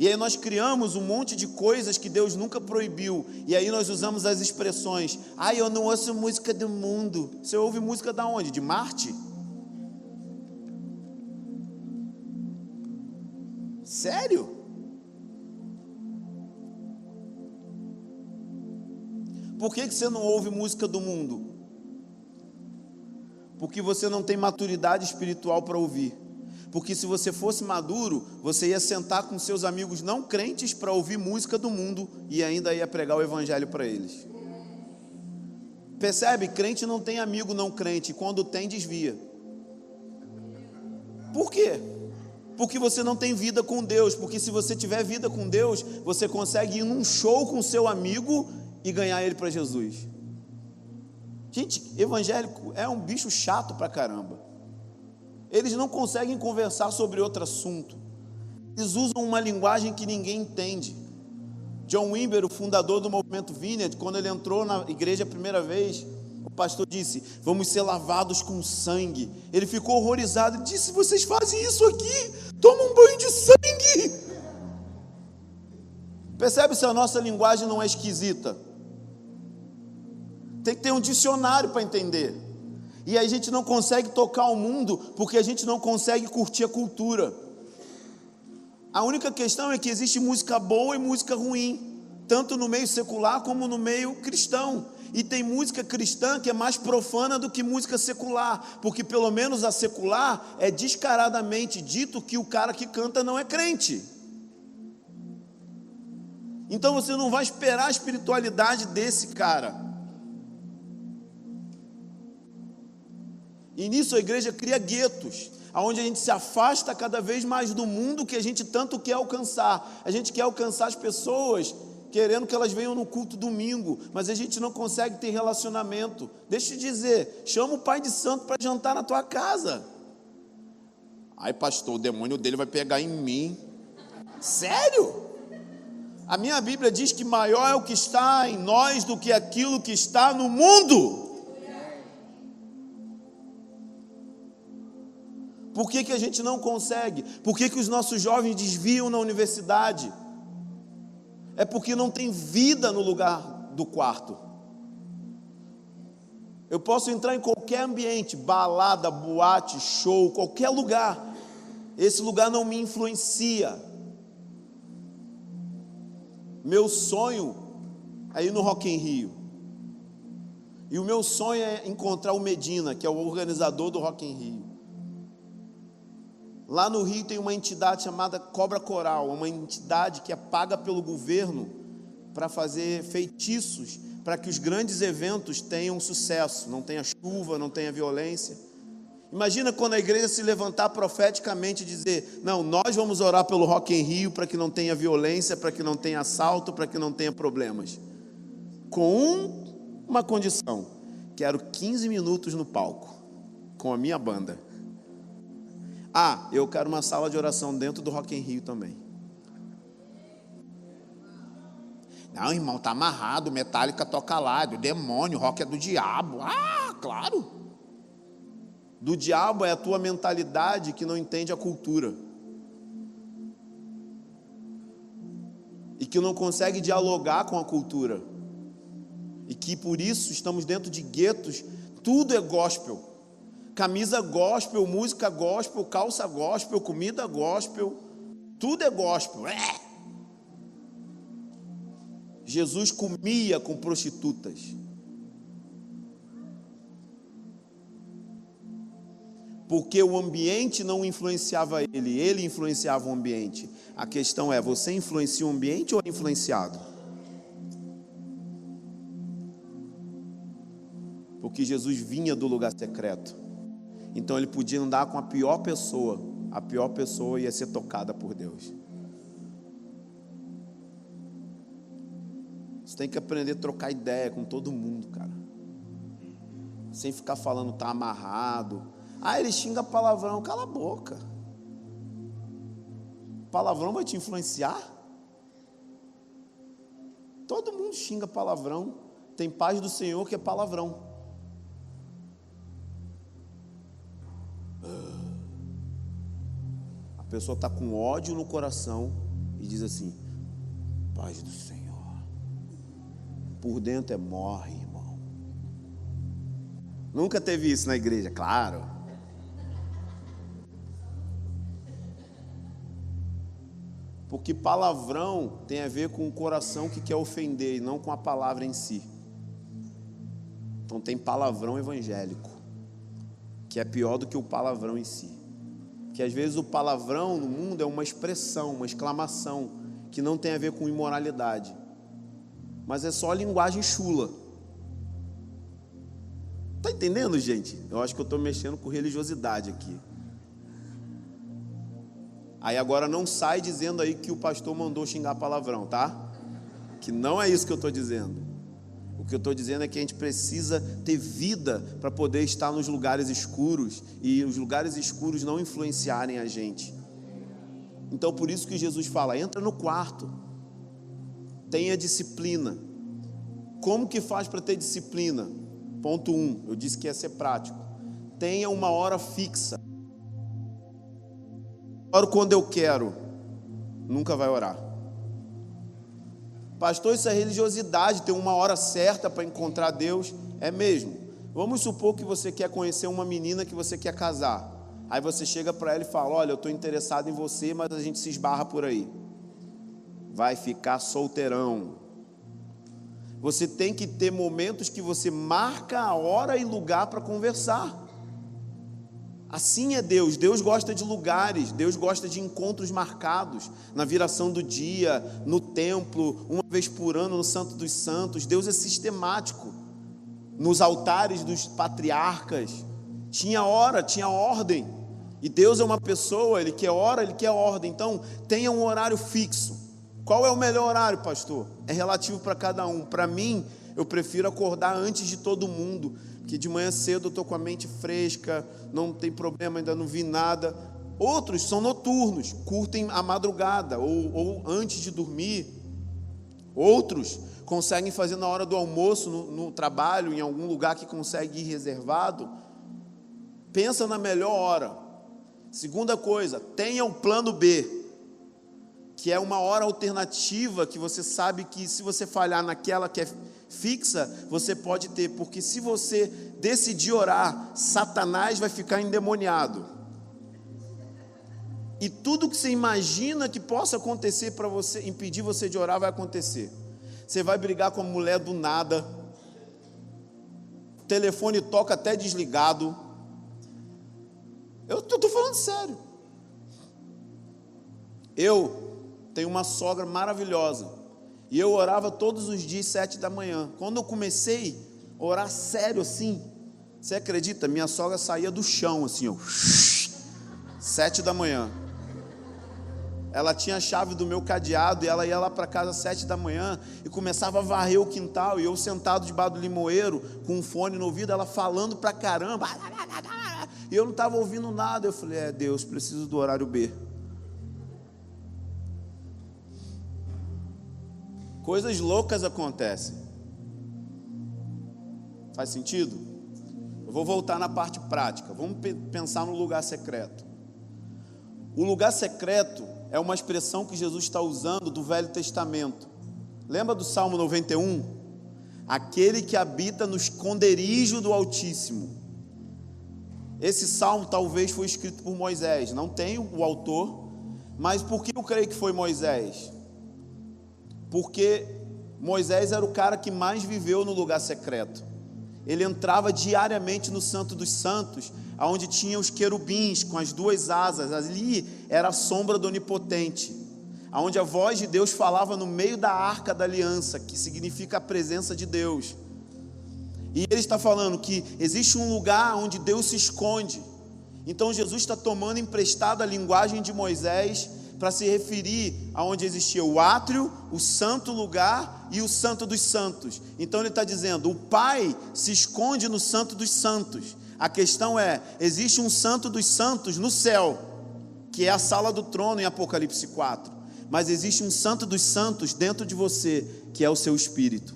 E aí nós criamos um monte de coisas que Deus nunca proibiu. E aí nós usamos as expressões: eu não ouço música do mundo. Você ouve música da onde? De Marte? Sério? Por que você não ouve música do mundo? Porque você não tem maturidade espiritual para ouvir. Porque se você fosse maduro, você ia sentar com seus amigos não crentes para ouvir música do mundo e ainda ia pregar o evangelho para eles. Percebe? Crente não tem amigo não crente, quando tem, desvia. Por quê? Porque você não tem vida com Deus. Porque se você tiver vida com Deus, você consegue ir num show com seu amigo e ganhar ele para Jesus. Gente, evangélico é um bicho chato pra caramba. Eles não conseguem conversar sobre outro assunto. Eles usam uma linguagem que ninguém entende. John Wimber, o fundador do movimento Vineyard, quando ele entrou na igreja a primeira vez, o pastor disse: vamos ser lavados com sangue. Ele ficou horrorizado e disse: vocês fazem isso aqui? Tomam um banho de sangue. Percebe se a nossa linguagem não é esquisita? Tem que ter um dicionário para entender. E aí a gente não consegue tocar o mundo porque a gente não consegue curtir a cultura. A única questão é que existe música boa e música ruim, tanto no meio secular como no meio cristão. E tem música cristã que é mais profana do que música secular, porque pelo menos a secular é descaradamente dito que o cara que canta não é crente. Então você não vai esperar a espiritualidade desse cara. E nisso a igreja cria guetos, onde a gente se afasta cada vez mais do mundo que a gente tanto quer alcançar. A gente quer alcançar as pessoas, querendo que elas venham no culto domingo, mas a gente não consegue ter relacionamento. Deixa eu te dizer, chama o pai de santo para jantar na tua casa. Ai pastor, o demônio dele vai pegar em mim. Sério? A minha Bíblia diz que maior é o que está em nós do que aquilo que está no mundo. Por que a gente não consegue? Por que os nossos jovens desviam na universidade? É porque não tem vida no lugar do quarto. Eu posso entrar em qualquer ambiente, balada, boate, show, qualquer lugar. Esse lugar não me influencia. Meu sonho é ir no Rock in Rio. E o meu sonho é encontrar o Medina, que é o organizador do Rock in Rio. Lá no Rio tem uma entidade chamada Cobra Coral, uma entidade que é paga pelo governo para fazer feitiços, para que os grandes eventos tenham sucesso, não tenha chuva, não tenha violência. Imagina quando a igreja se levantar profeticamente e dizer: não, nós vamos orar pelo Rock in Rio para que não tenha violência, para que não tenha assalto, para que não tenha problemas. Com uma condição: quero 15 minutos no palco, com a minha banda. Eu quero uma sala de oração dentro do Rock in Rio também. Não, irmão, tá amarrado, Metallica toca lá, do demônio, rock é do diabo. Claro. Do diabo é a tua mentalidade que não entende a cultura. E que não consegue dialogar com a cultura. E que por isso estamos dentro de guetos, tudo é gospel. Camisa gospel, música gospel, calça gospel, comida gospel, tudo é gospel. Jesus comia com prostitutas. Porque o ambiente não influenciava ele influenciava o ambiente. A questão é, você influencia o ambiente ou é influenciado? Porque Jesus vinha do lugar secreto. Então ele podia andar com a pior pessoa ia ser tocada por Deus. Você tem que aprender a trocar ideia com todo mundo, cara. Sem ficar falando tá amarrado. Ah, ele xinga palavrão. Cala a boca. Palavrão vai te influenciar? Todo mundo xinga palavrão. Tem paz do Senhor que é palavrão. A pessoa está com ódio no coração e diz assim: paz do Senhor. Por dentro morre, irmão. Nunca teve isso na igreja, claro. Porque palavrão tem a ver com o coração que quer ofender e não com a palavra em si. Então tem palavrão evangélico, que é pior do que o palavrão em si. Que às vezes o palavrão no mundo é uma expressão, uma exclamação, que não tem a ver com imoralidade, mas é só linguagem chula. Tá entendendo, gente? Eu acho que eu estou mexendo com religiosidade aqui. Aí agora não sai dizendo aí que o pastor mandou xingar palavrão, tá? Que não é isso que eu estou dizendo. O que eu estou dizendo é que a gente precisa ter vida para poder estar nos lugares escuros e os lugares escuros não influenciarem a gente. Então por isso que Jesus fala: entra no quarto, tenha disciplina. Como que faz para ter disciplina? Ponto 1, eu disse que ia ser prático. Tenha uma hora fixa. Oro quando eu quero, nunca vai orar. Pastor, isso é religiosidade, tem uma hora certa para encontrar Deus. É mesmo. Vamos supor que você quer conhecer uma menina que você quer casar. Aí você chega para ela e fala: olha, eu estou interessado em você, mas a gente se esbarra por aí. Vai ficar solteirão. Você tem que ter momentos que você marca a hora e lugar para conversar. Assim é Deus. Deus gosta de lugares, Deus gosta de encontros marcados, na viração do dia, no templo, uma vez por ano no Santo dos Santos. Deus é sistemático. Nos altares dos patriarcas tinha hora, tinha ordem. E Deus é uma pessoa, Ele quer hora, Ele quer ordem. Então tenha um horário fixo. Qual é o melhor horário, pastor? É relativo para cada um. Para mim, eu prefiro acordar antes de todo mundo, porque de manhã cedo eu estou com a mente fresca, não tem problema, ainda não vi nada. Outros são noturnos, curtem a madrugada ou antes de dormir. Outros conseguem fazer na hora do almoço, no trabalho, em algum lugar que consegue ir reservado. Pensa na melhor hora. Segunda coisa, tenha um plano B, que é uma hora alternativa que você sabe que se você falhar naquela que é fixa, você pode ter, porque se você decidir orar, Satanás vai ficar endemoniado. E tudo que você imagina que possa acontecer para você, impedir você de orar, vai acontecer. Você vai brigar com a mulher do nada, o telefone toca até desligado. Eu estou falando sério. Eu tenho uma sogra maravilhosa, e eu orava todos os dias 7 da manhã. Quando eu comecei a orar sério assim, você acredita? Minha sogra saía do chão assim, ó, 7 da manhã. Ela tinha a chave do meu cadeado, e ela ia lá para casa às 7 da manhã, e começava a varrer o quintal, e eu sentado debaixo do limoeiro, com um fone no ouvido, ela falando pra caramba, e eu não estava ouvindo nada. Eu falei: Deus, preciso do horário B. Coisas loucas acontecem. Faz sentido? Eu vou voltar na parte prática. Vamos pensar no lugar secreto. O lugar secreto é uma expressão que Jesus está usando do Velho Testamento. Lembra do Salmo 91? Aquele que habita no esconderijo do Altíssimo. Esse salmo talvez foi escrito por Moisés. Não tenho o autor, mas por que eu creio que foi Moisés? Porque Moisés era o cara que mais viveu no lugar secreto. Ele entrava diariamente no Santo dos Santos, onde tinha os querubins com as 2 asas. Ali era a sombra do Onipotente, onde a voz de Deus falava no meio da Arca da Aliança, que significa a presença de Deus. E ele está falando que existe um lugar onde Deus se esconde. Então Jesus está tomando emprestado a linguagem de Moisés para se referir aonde existia o átrio, o santo lugar e o santo dos santos. Então ele está dizendo: o Pai se esconde no santo dos santos. A questão é, existe um santo dos santos no céu, que é a sala do trono em Apocalipse 4. Mas existe um santo dos santos dentro de você, que é o seu espírito.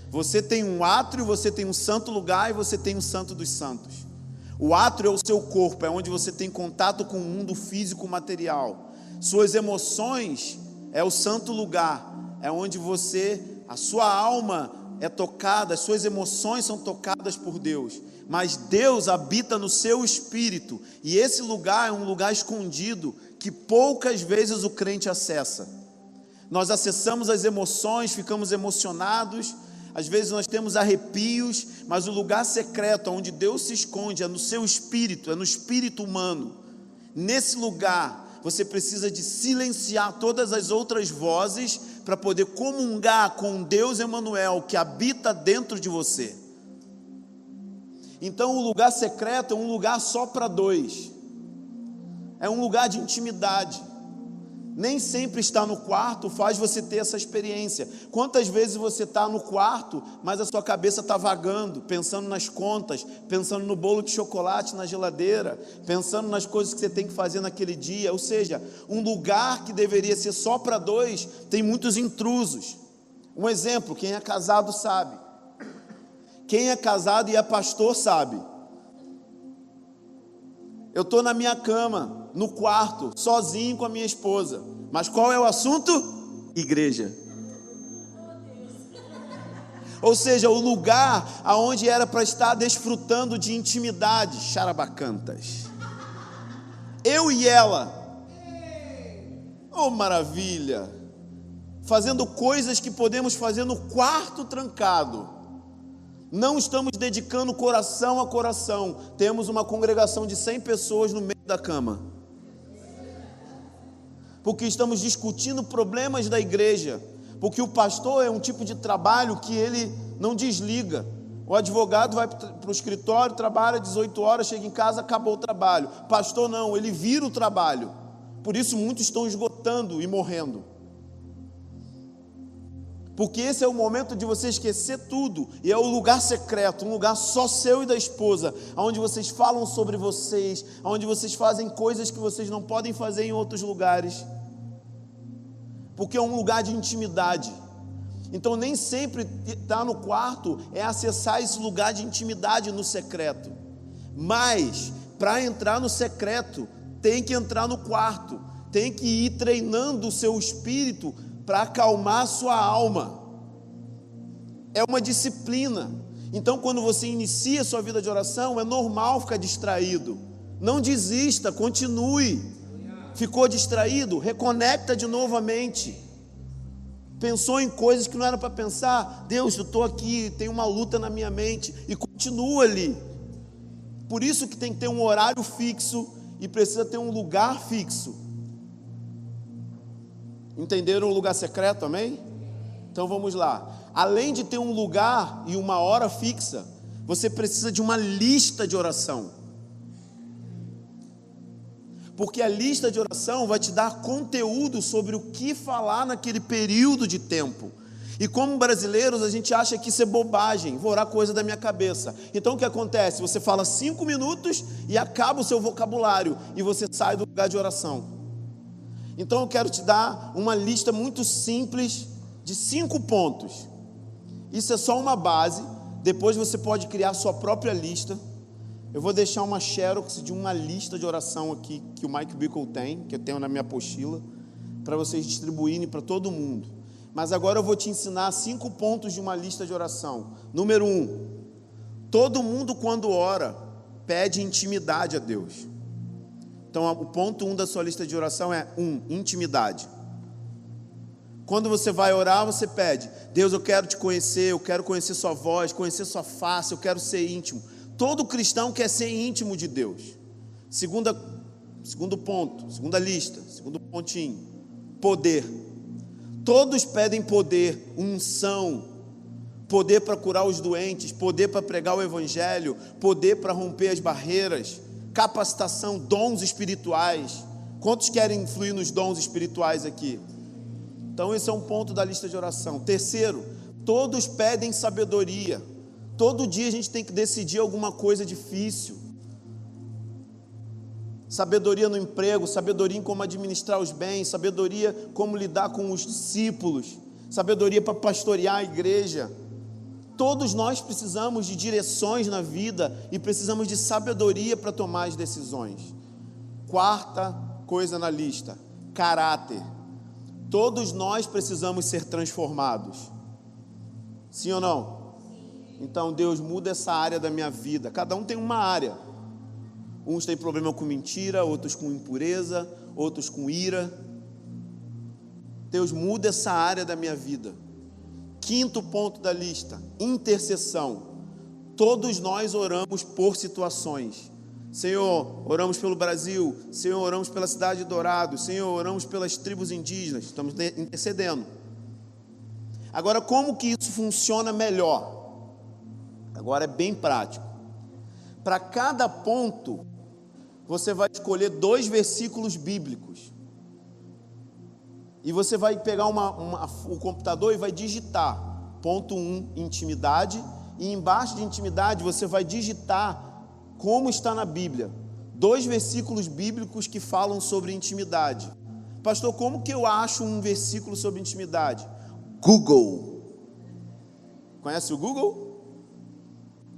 Você tem um átrio, você tem um santo lugar e você tem um santo dos santos. O átrio é o seu corpo, é onde você tem contato com o mundo físico material. Suas emoções é o santo lugar, é onde a sua alma é tocada, as suas emoções são tocadas por Deus. Mas Deus habita no seu espírito, e esse lugar é um lugar escondido, que poucas vezes o crente acessa. Nós acessamos as emoções, ficamos emocionados, às vezes nós temos arrepios, mas o lugar secreto onde Deus se esconde é no seu espírito, é no espírito humano. Nesse lugar você precisa de silenciar todas as outras vozes para poder comungar com Deus Emanuel que habita dentro de você. Então o lugar secreto é um lugar só para dois, é um lugar de intimidade. Nem sempre estar no quarto faz você ter essa experiência. Quantas vezes você está no quarto, mas a sua cabeça está vagando, pensando nas contas, pensando no bolo de chocolate na geladeira, pensando nas coisas que você tem que fazer naquele dia. Ou seja, um lugar que deveria ser só para dois, tem muitos intrusos. Um exemplo, quem é casado sabe. Quem é casado e é pastor sabe. Eu estou na minha cama, no quarto, sozinho com a minha esposa. Mas qual é o assunto? Igreja. Ou seja, o lugar aonde era para estar desfrutando de intimidade. Xarabacantas. Eu e ela. Oh, maravilha. Fazendo coisas que podemos fazer no quarto trancado. Não estamos dedicando coração a coração. Temos uma congregação de 100 pessoas no meio da cama. Porque estamos discutindo problemas da igreja. Porque o pastor é um tipo de trabalho que ele não desliga. O advogado vai para o escritório, trabalha 18 horas, chega em casa, acabou o trabalho. Pastor não, ele vira o trabalho. Por isso muitos estão esgotando e morrendo. Porque esse é o momento de você esquecer tudo, e é o lugar secreto, um lugar só seu e da esposa, onde vocês falam sobre vocês, onde vocês fazem coisas que vocês não podem fazer em outros lugares, porque é um lugar de intimidade. Então nem sempre estar no quarto é acessar esse lugar de intimidade no secreto, mas para entrar no secreto tem que entrar no quarto, tem que ir treinando o seu espírito para acalmar a sua alma. É uma disciplina. Então quando você inicia a sua vida de oração, é normal ficar distraído. Não desista, continue. Ficou distraído? Reconecta de novo a mente. Pensou em coisas que não era para pensar? Deus, eu estou aqui, tem uma luta na minha mente. E continua ali. Por isso que tem que ter um horário fixo e precisa ter um lugar fixo. Entenderam o lugar secreto, amém? Então vamos lá. Além de ter um lugar e uma hora fixa, você precisa de uma lista de oração. Porque a lista de oração vai te dar conteúdo sobre o que falar naquele período de tempo. E como brasileiros a gente acha que isso é bobagem, vou orar coisa da minha cabeça. Então o que acontece? Você fala 5 minutos e acaba o seu vocabulário e você sai do lugar de oração. Então eu quero te dar uma lista muito simples de 5 pontos. Isso é só uma base, depois você pode criar a sua própria lista. Eu vou deixar uma xerox de uma lista de oração aqui, que o Mike Bickle tem, que eu tenho na minha apostila, para vocês distribuírem para todo mundo. Mas agora eu vou te ensinar 5 pontos de uma lista de oração. Número 1, todo mundo quando ora, pede intimidade a Deus. Então o ponto 1 da sua lista de oração é intimidade. Quando você vai orar, você pede: Deus, eu quero te conhecer, eu quero conhecer sua voz, conhecer sua face, eu quero ser íntimo. Todo cristão quer ser íntimo de Deus. Segundo ponto, segunda lista, segundo pontinho, poder. Todos pedem poder, unção, poder para curar os doentes, poder para pregar o evangelho, poder para romper as barreiras, capacitação, dons espirituais. Quantos querem influir nos dons espirituais aqui? Então esse é um ponto da lista de oração. Terceiro, todos pedem sabedoria. Todo dia a gente tem que decidir alguma coisa difícil. Sabedoria no emprego, sabedoria em como administrar os bens, sabedoria como lidar com os discípulos, sabedoria para pastorear a igreja. Todos nós precisamos de direções na vida e precisamos de sabedoria para tomar as decisões. Quarta coisa na lista: caráter. Todos nós precisamos ser transformados. Sim ou não? Então, Deus, muda essa área da minha vida. Cada um tem uma área. Uns têm problema com mentira, outros com impureza, outros com ira. Deus, muda essa área da minha vida. Quinto ponto da lista: intercessão. Todos nós oramos por situações. Senhor, oramos pelo Brasil. Senhor, oramos pela cidade de Dourado. Senhor, oramos pelas tribos indígenas. Estamos intercedendo. Agora, como que isso funciona melhor? Agora é bem prático. Para cada ponto, você vai escolher 2 versículos bíblicos. E você vai pegar o computador e vai digitar. Ponto 1, intimidade. E embaixo de intimidade, você vai digitar como está na Bíblia. 2 versículos bíblicos que falam sobre intimidade. Pastor, como que eu acho um versículo sobre intimidade? Google. Conhece o Google?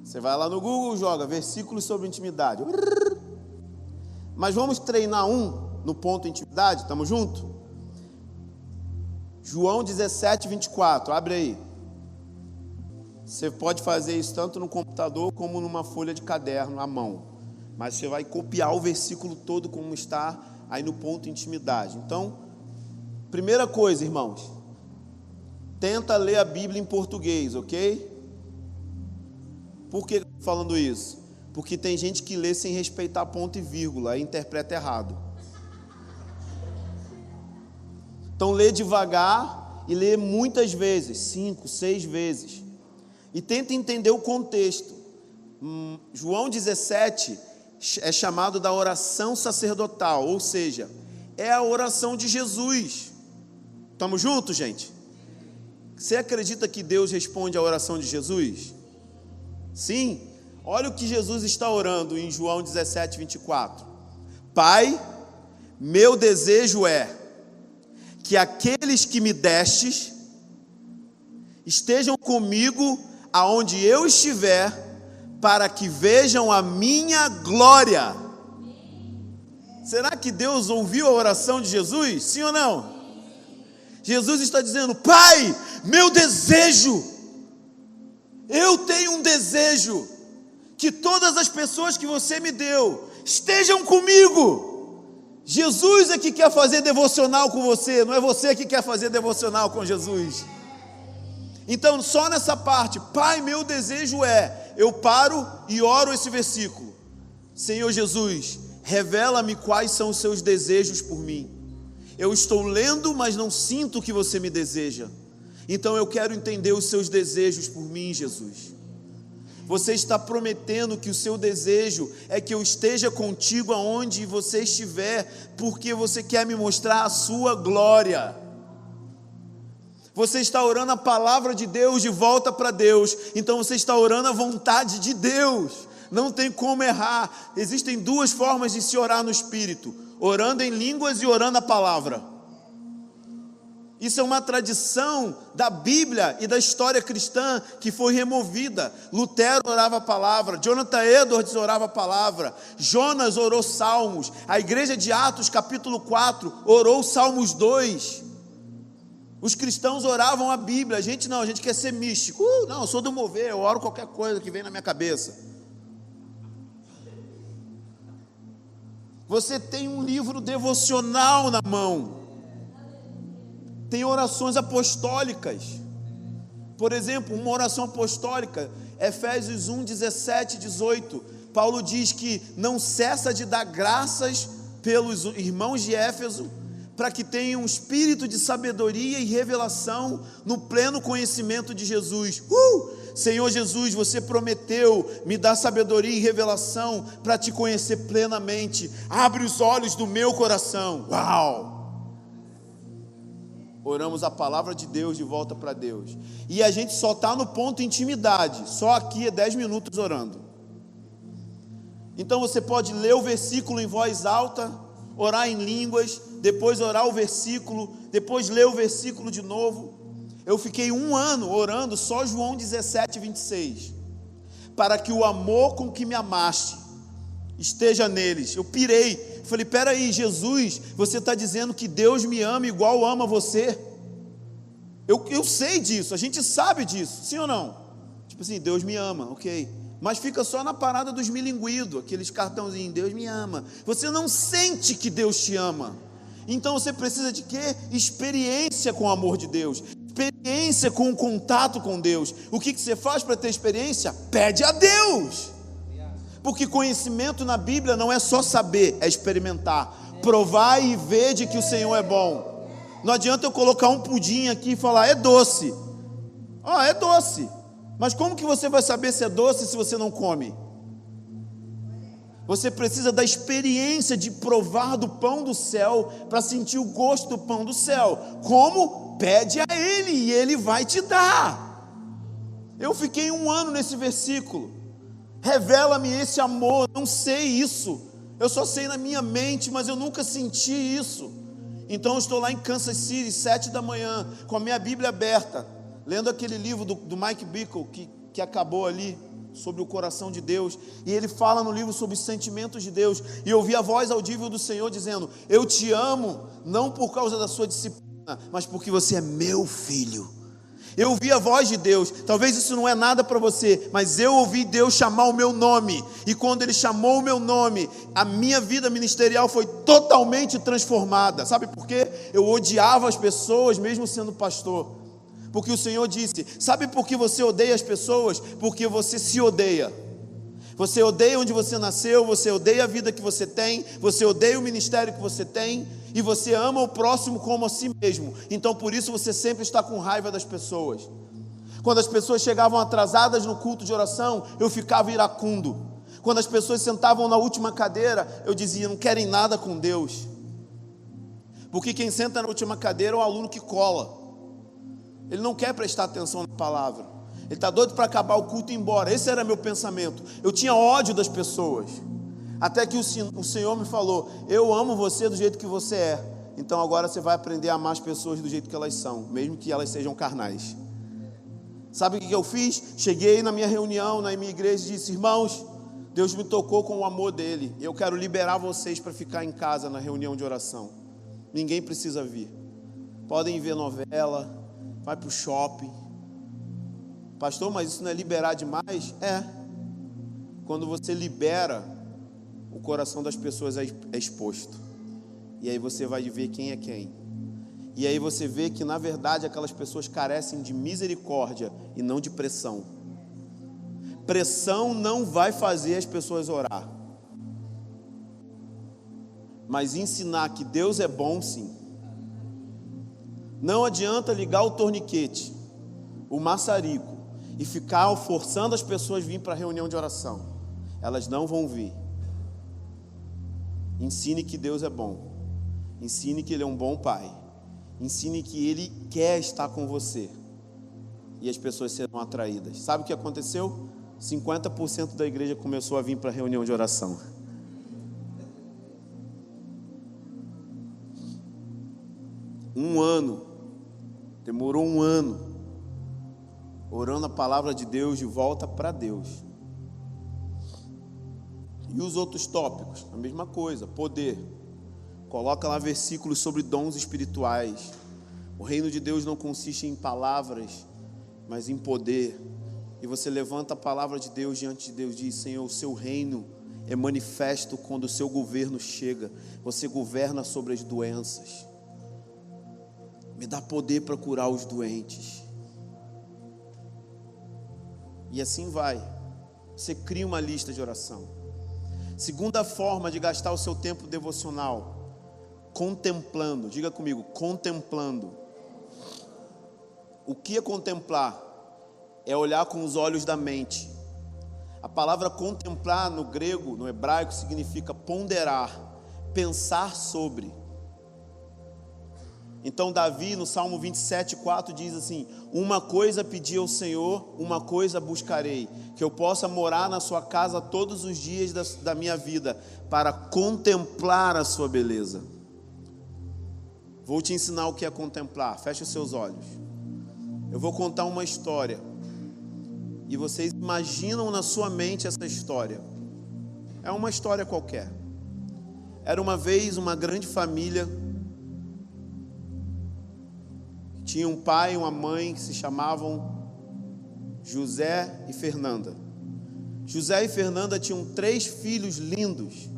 Você vai lá no Google, joga versículos sobre intimidade. Mas vamos treinar no ponto intimidade, estamos juntos? João 17, 24, abre aí. Você pode fazer isso tanto no computador como numa folha de caderno à mão. Mas você vai copiar o versículo todo como está aí no ponto intimidade. Então, primeira coisa, irmãos, tenta ler a Bíblia em português, ok? Por que eu estou falando isso? Porque tem gente que lê sem respeitar ponto e vírgula, e interpreta errado. Então lê devagar e lê muitas vezes, 5, 6 vezes. E tenta entender o contexto. João 17 é chamado da oração sacerdotal, ou seja, é a oração de Jesus. Estamos juntos, gente? Você acredita que Deus responde à oração de Jesus? Sim. Olha o que Jesus está orando em João 17, 24. Pai, meu desejo é que aqueles que me destes estejam comigo aonde eu estiver, para que vejam a minha glória. Será que Deus ouviu a oração de Jesus? Sim ou não? Jesus está dizendo: Pai, meu desejo, eu tenho um desejo, que todas as pessoas que você me deu estejam comigo. Jesus é que quer fazer devocional com você, não é você que quer fazer devocional com Jesus. Então, só nessa parte, Pai, meu desejo é, eu paro e oro esse versículo. Senhor Jesus, revela-me quais são os seus desejos por mim. Eu estou lendo, mas não sinto o que você me deseja. Então eu quero entender os seus desejos por mim, Jesus. Você está prometendo que o seu desejo é que eu esteja contigo aonde você estiver, porque você quer me mostrar a sua glória. Você está orando a palavra de Deus de volta para Deus, então você está orando a vontade de Deus. Não tem como errar. Existem 2 formas de se orar no Espírito: orando em línguas e orando a palavra. Isso é uma tradição da Bíblia e da história cristã que foi removida. Lutero orava a palavra, Jonathan Edwards orava a palavra, Jonas orou salmos, a igreja de Atos capítulo 4 orou Salmos 2. Os cristãos oravam a Bíblia. A gente não, a gente quer ser místico. Não, eu sou do mover, eu oro qualquer coisa que vem na minha cabeça. Você tem um livro devocional na mão. Tem orações apostólicas. Por exemplo, uma oração apostólica, Efésios 1, 17, 18. Paulo diz que não cessa de dar graças pelos irmãos de Éfeso, para que tenham um espírito de sabedoria e revelação no pleno conhecimento de Jesus. Senhor Jesus, você prometeu me dar sabedoria e revelação para te conhecer plenamente. Abre os olhos do meu coração. Uau! oramos a palavra de Deus de volta para Deus. E a gente só está no ponto intimidade, só aqui é 10 minutos orando. Então você pode ler o versículo em voz alta, orar em línguas, depois orar o versículo, depois ler o versículo de novo. Eu fiquei 1 ano orando só João 17, 26, para que o amor com que me amaste esteja neles. Eu pirei, falei, peraí, Jesus, você está dizendo que Deus me ama igual ama você? Eu sei disso, a gente sabe disso, sim ou não? Tipo assim, Deus me ama, ok, mas fica só na parada dos milinguidos, aqueles cartãozinhos, Deus me ama. Você não sente que Deus te ama. Então você precisa de quê? Experiência com o amor de Deus, experiência com o contato com Deus. O que você faz para ter experiência? Pede a Deus. Porque conhecimento na Bíblia não é só saber, é experimentar. Provar e ver de que o Senhor é bom. Não adianta eu colocar um pudim aqui e falar, é doce. É doce. Mas como que você vai saber se é doce se você não come? Você precisa da experiência de provar do pão do céu para sentir o gosto do pão do céu. Como? Pede a Ele e Ele vai te dar. Eu fiquei 1 ano nesse versículo. Revela-me esse amor. Não sei isso. Eu só sei na minha mente, mas eu nunca senti isso. Então eu estou lá em Kansas City, 7 da manhã, com a minha Bíblia aberta, lendo aquele livro do Mike Bickle, que acabou ali, sobre o coração de Deus, e ele fala no livro sobre os sentimentos de Deus, e eu ouvi a voz audível do Senhor dizendo, eu te amo, não por causa da sua disciplina, mas porque você é meu filho. Eu ouvi a voz de Deus, talvez isso não é nada para você, mas eu ouvi Deus chamar o meu nome, e quando Ele chamou o meu nome, a minha vida ministerial foi totalmente transformada. Sabe por quê? Eu odiava as pessoas, mesmo sendo pastor. Porque o Senhor disse, sabe por que você odeia as pessoas? Porque você se odeia. Você odeia onde você nasceu, você odeia a vida que você tem, você odeia o ministério que você tem, e você ama o próximo como a si mesmo. Então por isso você sempre está com raiva das pessoas. Quando as pessoas chegavam atrasadas no culto de oração, eu ficava iracundo. Quando as pessoas sentavam na última cadeira, eu dizia, não querem nada com Deus. Porque quem senta na última cadeira é o aluno que cola. Ele não quer prestar atenção na palavra. Ele está doido para acabar o culto e ir embora. Esse era meu pensamento. Eu tinha ódio das pessoas. Até que o Senhor me falou, eu amo você do jeito que você é. Então agora você vai aprender a amar as pessoas do jeito que elas são, mesmo que elas sejam carnais. Sabe o que eu fiz? Cheguei na minha reunião, na minha igreja e disse, irmãos, Deus me tocou com o amor dele. Eu quero liberar vocês para ficar em casa na reunião de oração. Ninguém precisa vir. Podem ver novela, vai para o shopping. Pastor, mas isso não é liberar demais? É. Quando você libera, o coração das pessoas é exposto. E aí você vai ver quem é quem. E aí você vê que na verdade aquelas pessoas carecem de misericórdia e não de pressão. Pressão não vai fazer as pessoas orar. Mas ensinar que Deus é bom, sim. Não adianta ligar o torniquete, o maçarico, e ficar forçando as pessoas a vir para a reunião de oração. Elas não vão vir. Ensine que Deus é bom. Ensine que Ele é um bom Pai. Ensine que Ele quer estar com você. E as pessoas serão atraídas. Sabe o que aconteceu? 50% da igreja começou a vir para a reunião de oração. Demorou 1 ano, orando a palavra de Deus de volta para Deus. E os outros tópicos, a mesma coisa, poder. Coloca lá versículos sobre dons espirituais. O reino de Deus não consiste em palavras, mas em poder. E você levanta a palavra de Deus diante de Deus e diz, Senhor, o seu reino é manifesto quando o seu governo chega. Você governa sobre as doenças. Me dá poder para curar os doentes. E assim vai. Você cria uma lista de oração. Segunda forma de gastar o seu tempo devocional, contemplando. Diga comigo, contemplando. O que é contemplar? É olhar com os olhos da mente. A palavra contemplar no grego, no hebraico, significa ponderar, pensar sobre. Então Davi, no Salmo 27:4, diz assim: uma coisa pedi ao Senhor, uma coisa buscarei, que eu possa morar na sua casa todos os dias da minha vida, para contemplar a sua beleza. Vou te ensinar o que é contemplar. Feche os seus olhos. Eu vou contar uma história, e vocês imaginam na sua mente essa história. É uma história qualquer. Era uma vez uma grande família. Tinha um pai e uma mãe que se chamavam José e Fernanda. José e Fernanda tinham 3 filhos lindos.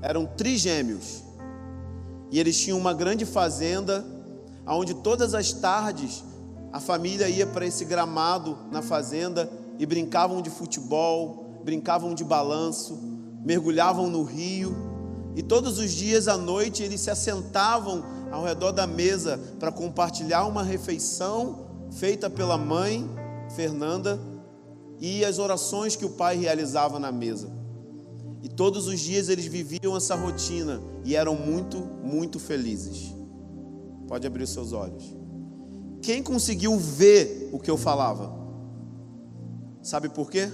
Eram trigêmeos. E eles tinham uma grande fazenda, onde todas as tardes a família ia para esse gramado na fazenda e brincavam de futebol, brincavam de balanço, mergulhavam no rio. E todos os dias à noite eles se assentavam ao redor da mesa para compartilhar uma refeição feita pela mãe, Fernanda, e as orações que o pai realizava na mesa. E todos os dias eles viviam essa rotina e eram muito, muito felizes. Pode abrir os seus olhos. Quem conseguiu ver o que eu falava? Sabe por quê?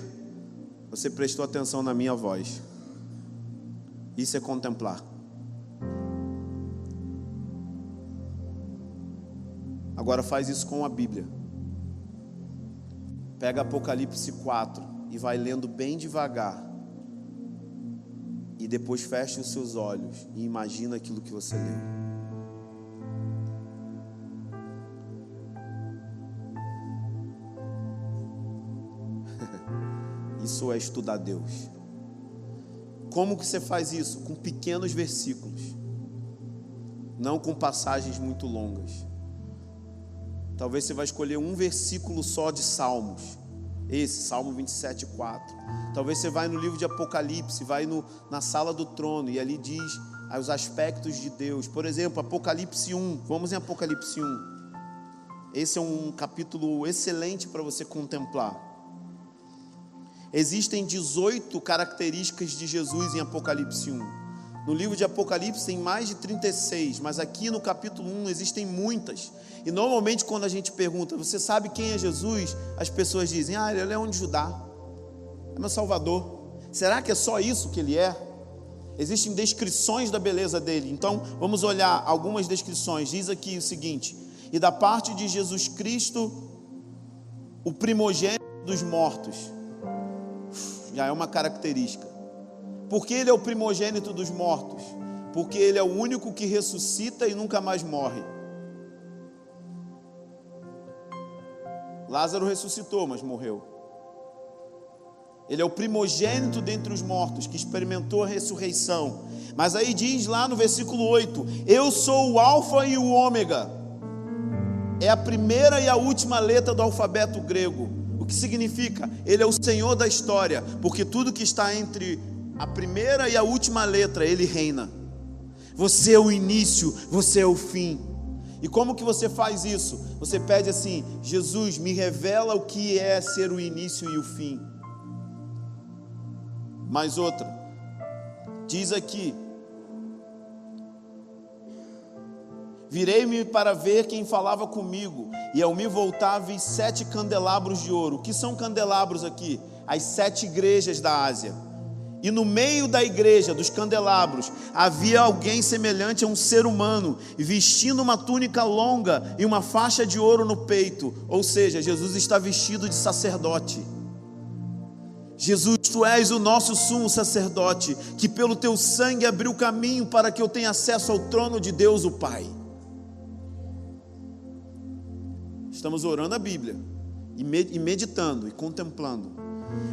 Você prestou atenção na minha voz. Isso é contemplar. Agora faz isso com a Bíblia. Pega Apocalipse 4 e vai lendo bem devagar. E depois fecha os seus olhos e imagina aquilo que você leu. Isso é estudar Deus. Como que você faz isso? Com pequenos versículos, não com passagens muito longas. Talvez você vai escolher um versículo só de Salmos, esse, Salmo 27:4. Talvez você vai no livro de Apocalipse, vai na sala do trono, e ali diz os aspectos de Deus. Por exemplo, Apocalipse 1, vamos em Apocalipse 1. Esse é um capítulo excelente para você contemplar. Existem 18 características de Jesus em Apocalipse 1. No livro de Apocalipse tem mais de 36, mas aqui no capítulo 1 existem muitas. E normalmente quando a gente pergunta, você sabe quem é Jesus? As pessoas dizem, ele é leão de Judá, é meu Salvador. Será que é só isso que ele é? Existem descrições da beleza dele. Então vamos olhar algumas descrições. Diz aqui o seguinte: e da parte de Jesus Cristo, o primogênito dos mortos. Já é uma característica. Por que ele é o primogênito dos mortos? Porque ele é o único que ressuscita e nunca mais morre. Lázaro ressuscitou, mas morreu. Ele é o primogênito dentre os mortos, que experimentou a ressurreição. Mas aí diz lá no versículo 8: eu sou o alfa e o ômega. É a primeira e a última letra do alfabeto grego. O que significa? Ele é o Senhor da história, porque tudo que está entre a primeira e a última letra, ele reina. Você é o início, você é o fim. E como que você faz isso? Você pede assim: Jesus, me revela o que é ser o início e o fim. Mais outra, diz aqui: virei-me para ver quem falava comigo, e ao me voltar vi 7 candelabros de ouro. O que são candelabros aqui? As 7 igrejas da Ásia. E no meio da igreja, dos candelabros, havia alguém semelhante a um ser humano, vestindo uma túnica longa e uma faixa de ouro no peito. Ou seja, Jesus está vestido de sacerdote. Jesus, tu és o nosso sumo sacerdote, que pelo teu sangue abriu caminho para que eu tenha acesso ao trono de Deus o Pai. Estamos orando a Bíblia, e meditando, e contemplando.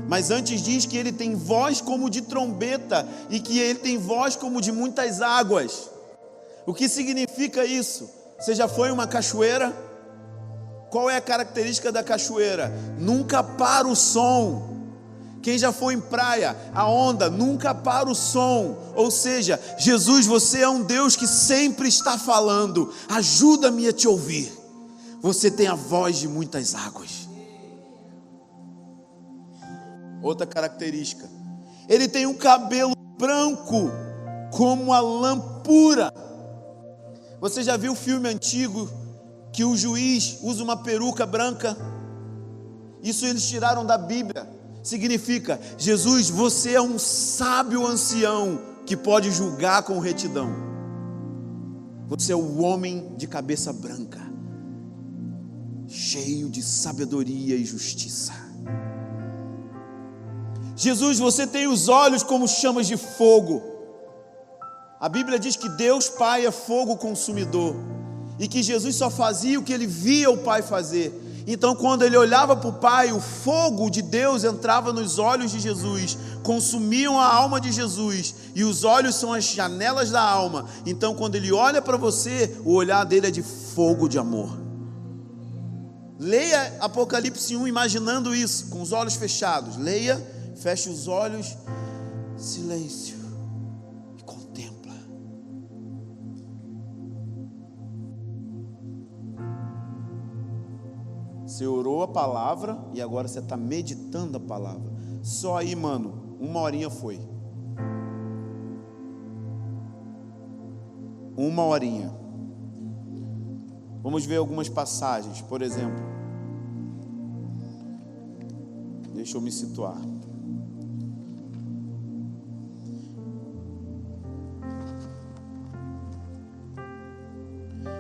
Mas antes diz que ele tem voz como de trombeta, e que ele tem voz como de muitas águas. O que significa isso? Você já foi em uma cachoeira? Qual é a característica da cachoeira? Nunca para o som. Quem já foi em praia, a onda nunca para o som. Ou seja, Jesus, você é um Deus que sempre está falando. Ajuda-me a te ouvir. Você tem a voz de muitas águas. Outra característica: ele tem um cabelo branco como a lã pura. Você já viu o filme antigo que o juiz usa uma peruca branca? Isso eles tiraram da Bíblia. Significa: Jesus, você é um sábio ancião que pode julgar com retidão. Você é o homem de cabeça branca, cheio de sabedoria e justiça. Jesus, você tem os olhos como chamas de fogo. A Bíblia diz que Deus Pai é fogo consumidor, e que Jesus só fazia o que ele via o Pai fazer. Então, quando ele olhava para o Pai, o fogo de Deus entrava nos olhos de Jesus, consumiam a alma de Jesus, e os olhos são as janelas da alma. Então, quando ele olha para você, o olhar dele é de fogo de amor. Leia Apocalipse 1 imaginando isso, com os olhos fechados. Leia, feche os olhos, silêncio, e contempla. Você orou a palavra e agora você está meditando a palavra. Só aí, mano, 1 horinha foi. 1 horinha. Vamos ver algumas passagens, por exemplo. Deixa eu me situar.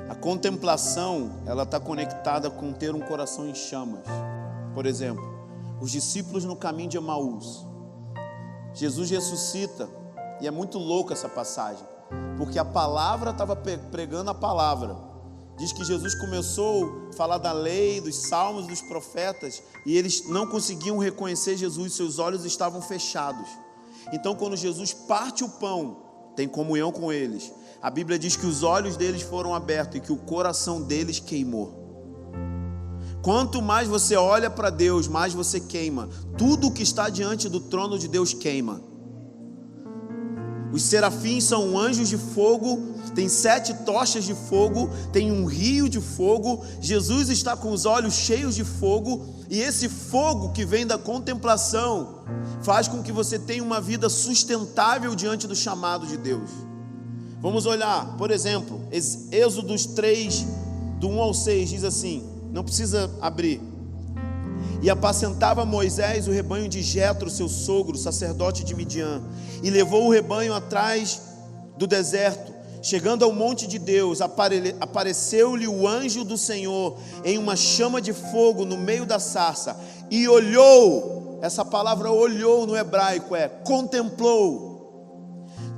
A contemplação, ela está conectada com ter um coração em chamas. Por exemplo, os discípulos no caminho de Emaús. Jesus ressuscita, e é muito louco essa passagem, porque a palavra estava pregando a palavra. Diz que Jesus começou a falar da lei, dos salmos, dos profetas, e eles não conseguiam reconhecer Jesus, seus olhos estavam fechados. Então, quando Jesus parte o pão, tem comunhão com eles. A Bíblia diz que os olhos deles foram abertos e que o coração deles queimou. Quanto mais você olha para Deus, mais você queima. Tudo que está diante do trono de Deus queima. Os serafins são anjos de fogo, tem 7 tochas de fogo, tem um rio de fogo. Jesus está com os olhos cheios de fogo, e esse fogo que vem da contemplação faz com que você tenha uma vida sustentável diante do chamado de Deus. Vamos olhar, por exemplo, Êxodos 3, do 1 ao 6, diz assim, não precisa abrir. E apacentava Moisés o rebanho de Jetro, seu sogro, sacerdote de Midian, e levou o rebanho atrás do deserto. Chegando ao monte de Deus, apareceu-lhe o anjo do Senhor em uma chama de fogo no meio da sarça, e olhou. Essa palavra olhou no hebraico é contemplou.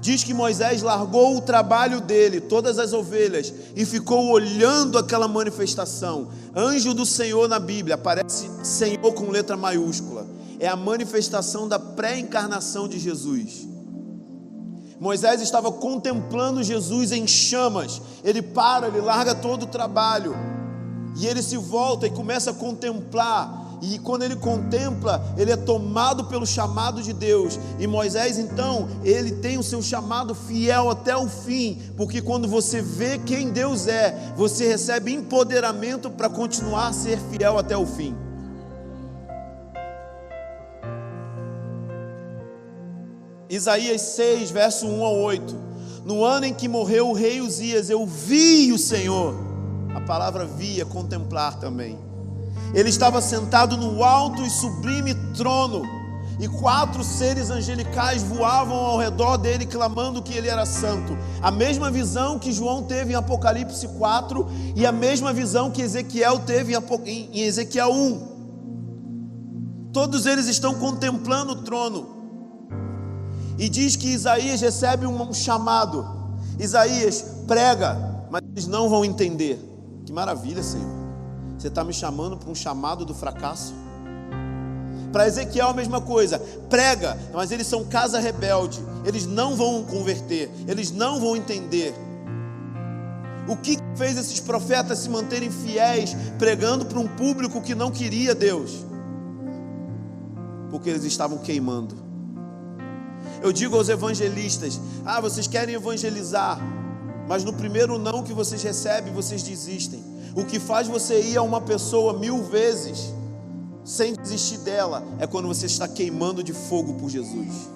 Diz que Moisés largou o trabalho dele, todas as ovelhas, e ficou olhando aquela manifestação. Anjo do Senhor na Bíblia, aparece Senhor com letra maiúscula. É a manifestação da pré-encarnação de Jesus. Moisés estava contemplando Jesus em chamas. Ele larga todo o trabalho, e ele se volta e começa a contemplar. E quando ele contempla, ele é tomado pelo chamado de Deus. E Moisés, então, ele tem o seu chamado fiel até o fim, porque quando você vê quem Deus é, você recebe empoderamento para continuar a ser fiel até o fim. Isaías 6, verso 1 ao 8. No ano em que morreu o rei Uzias, eu vi o Senhor. A palavra vi é contemplar também. Ele estava sentado no alto e sublime trono, e 4 seres angelicais voavam ao redor dele, clamando que ele era santo. A mesma visão que João teve em Apocalipse 4, e a mesma visão que Ezequiel teve em Ezequiel 1. Todos eles estão contemplando o trono. E diz que Isaías recebe um chamado. Isaías prega, mas eles não vão entender. Que maravilha, Senhor. Você está me chamando para um chamado do fracasso? Para Ezequiel a mesma coisa, prega, mas eles são casa rebelde, eles não vão converter, eles não vão entender. O que fez esses profetas se manterem fiéis, pregando para um público que não queria Deus? Porque eles estavam queimando. Eu digo aos evangelistas, vocês querem evangelizar, mas no primeiro não que vocês recebem, vocês desistem. O que faz você ir a uma pessoa 1000 vezes sem desistir dela é quando você está queimando de fogo por Jesus.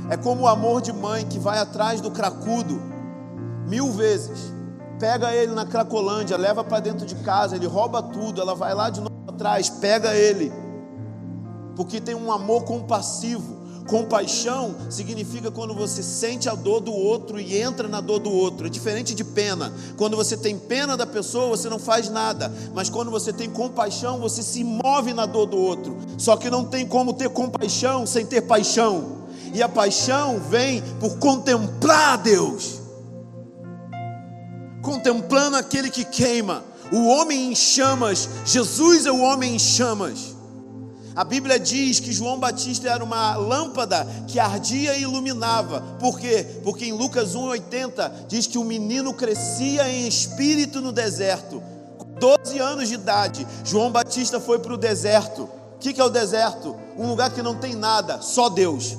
É como o amor de mãe que vai atrás do cracudo 1000 vezes. Pega ele na Cracolândia, leva para dentro de casa, ele rouba tudo, ela vai lá de novo atrás, pega ele, porque tem um amor compassivo. Compaixão significa quando você sente a dor do outro e entra na dor do outro. É diferente de pena. Quando você tem pena da pessoa, você não faz nada. Mas quando você tem compaixão, você se move na dor do outro. Só que não tem como ter compaixão sem ter paixão. E a paixão vem por contemplar a Deus. Contemplando aquele que queima. O homem em chamas. Jesus é o homem em chamas. A Bíblia diz que João Batista era uma lâmpada que ardia e iluminava. Por quê? Porque em Lucas 1,80 diz que o menino crescia em espírito no deserto. Com 12 anos de idade, João Batista foi para o deserto. O que é o deserto? Um lugar que não tem nada, só Deus.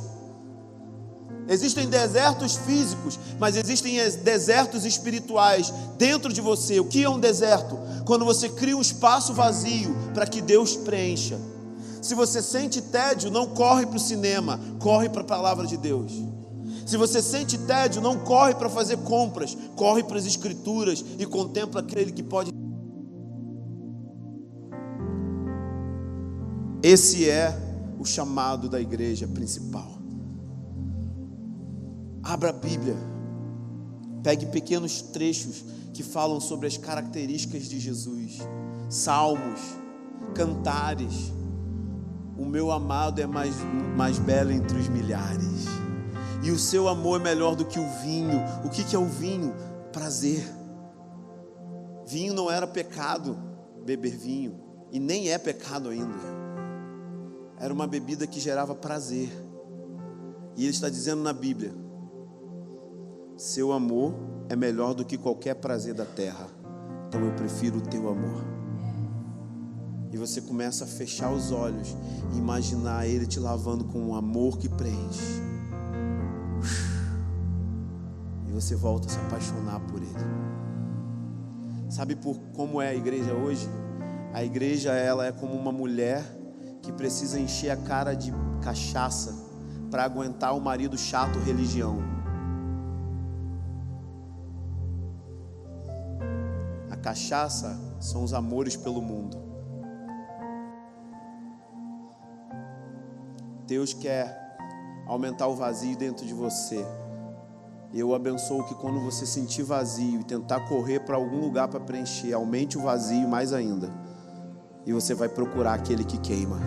Existem desertos físicos, mas existem desertos espirituais dentro de você. O que é um deserto? Quando você cria um espaço vazio para que Deus preencha. Se você sente tédio, não corre para o cinema, corre para a palavra de Deus. Se você sente tédio, não corre para fazer compras, corre para as escrituras e contempla aquele que pode. Esse é o chamado da igreja principal. Abra a Bíblia, pegue pequenos trechos que falam sobre as características de Jesus, salmos, cantares. O meu amado é mais belo entre os milhares, e o seu amor é melhor do que o vinho. O que é o vinho? Prazer. Vinho não era pecado, beber vinho, e nem é pecado ainda. Era uma bebida que gerava prazer. E ele está dizendo na Bíblia: seu amor é melhor do que qualquer prazer da terra, então eu prefiro o teu amor. E você começa a fechar os olhos e imaginar Ele te lavando com um amor que preenche. E você volta a se apaixonar por Ele. Sabe como é a igreja hoje? A igreja, ela é como uma mulher que precisa encher a cara de cachaça para aguentar o marido chato religião. A cachaça são os amores pelo mundo. Deus quer aumentar o vazio dentro de você. Eu abençoo que quando você sentir vazio e tentar correr para algum lugar para preencher, aumente o vazio mais ainda. E você vai procurar aquele que queima.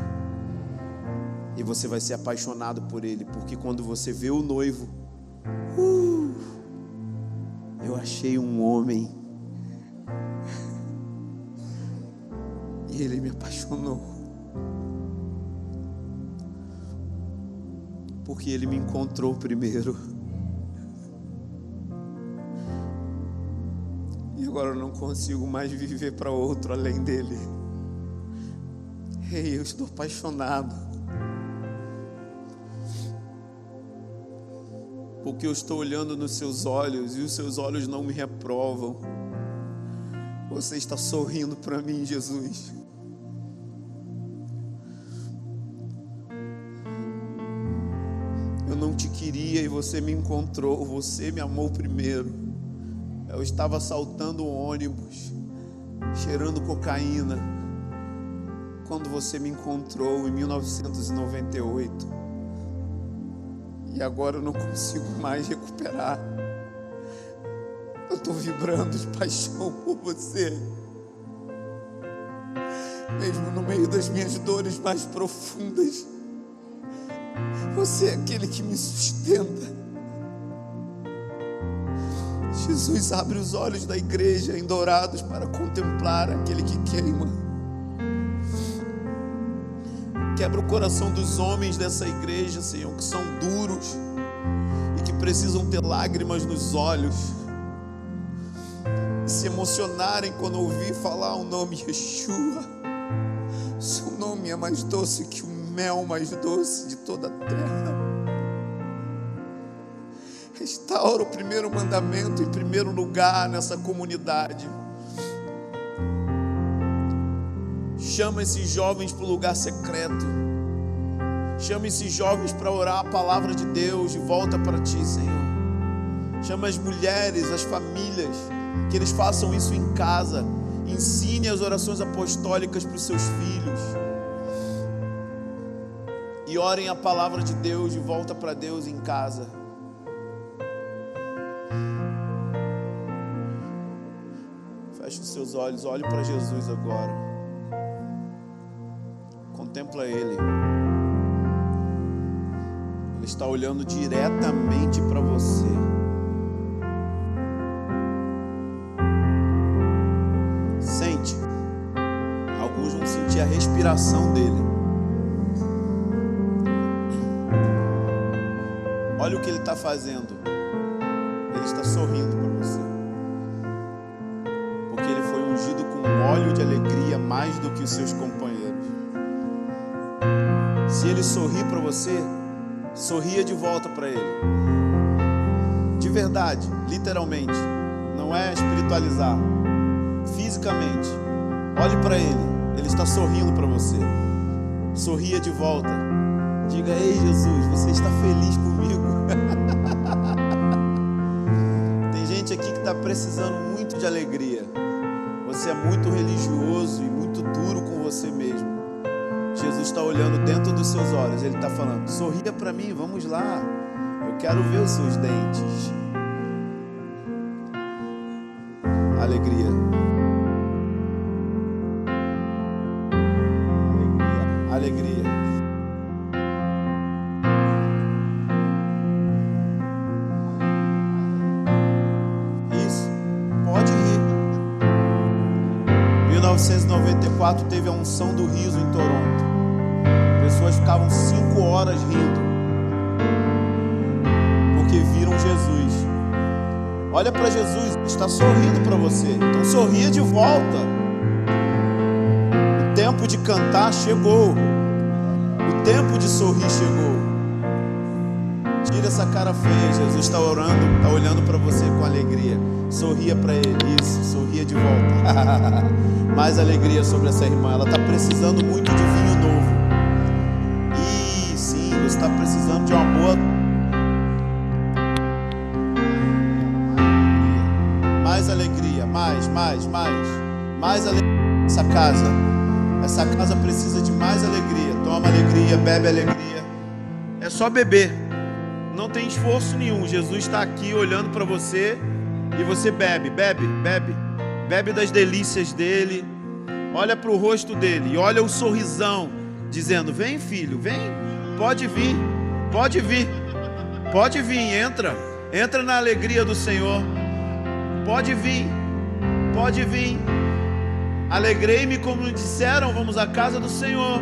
E você vai ser apaixonado por ele, porque quando você vê o noivo, eu achei um homem. E ele me apaixonou. Porque ele me encontrou primeiro. E agora eu não consigo mais viver para outro além dele. Ei, eu estou apaixonado. Porque eu estou olhando nos seus olhos e os seus olhos não me reprovam. Você está sorrindo para mim, Jesus. Eu não te queria e você me encontrou. Você me amou primeiro. Eu estava assaltando um ônibus, cheirando cocaína, quando você me encontrou em 1998. E agora eu não consigo mais recuperar. Eu estou vibrando de paixão por você. Mesmo no meio das minhas dores mais profundas, você é aquele que me sustenta. Jesus, abre os olhos da igreja endourados para contemplar aquele que queima. Quebra o coração dos homens dessa igreja, Senhor, que são duros e que precisam ter lágrimas nos olhos e se emocionarem quando ouvir falar o nome Yeshua. Seu nome é mais doce que o mel mais doce de toda a terra. Restaura o primeiro mandamento em primeiro lugar nessa comunidade. Chama esses jovens para o lugar secreto. Chama esses jovens para orar a palavra de Deus de volta para ti, Senhor. Chama as mulheres, as famílias, que eles façam isso em casa. Ensine as orações apostólicas para os seus filhos. E orem a palavra de Deus de volta para Deus em casa. Feche os seus olhos, olhe para Jesus agora. Contempla Ele. Ele está olhando diretamente para você. Sente. Alguns vão sentir a respiração dele. Olha o que ele está fazendo. Ele está sorrindo para você. Porque ele foi ungido com um óleo de alegria mais do que os seus companheiros. Se ele sorrir para você, sorria de volta para ele. De verdade, literalmente. Não é espiritualizar. Fisicamente. Olhe para ele. Ele está sorrindo para você. Sorria de volta. Diga: ei, Jesus, você está feliz comigo? Tem gente aqui que está precisando muito de alegria. Você é muito religioso e muito duro com você mesmo. Jesus está olhando dentro dos seus olhos. Ele está falando: sorria para mim, vamos lá. Eu quero ver os seus dentes. Alegria. Alegria. Alegria. Isso. Pode rir. 1994 teve a unção do riso em Toronto. Pessoas ficavam 5 horas rindo porque viram Jesus. Olha para Jesus, ele está sorrindo para você. Então sorria de volta. O tempo de cantar chegou. O tempo de sorrir chegou. Tira essa cara feia. Jesus está orando, está olhando para você com alegria. Sorria para ele. Isso, sorria de volta. Mais alegria sobre essa irmã. Ela está precisando muito de vinho novo. E sim, você está precisando de uma boa. Mais alegria, mais alegria. Essa casa precisa de mais alegria. Toma alegria, bebe alegria. É só beber. Não tem esforço nenhum. Jesus está aqui olhando para você e você bebe das delícias dele. Olha para o rosto dele e olha o sorrisão, dizendo: vem, filho, vem, pode vir, entra na alegria do Senhor. Pode vir. Alegrei-me como me disseram, vamos à casa do Senhor.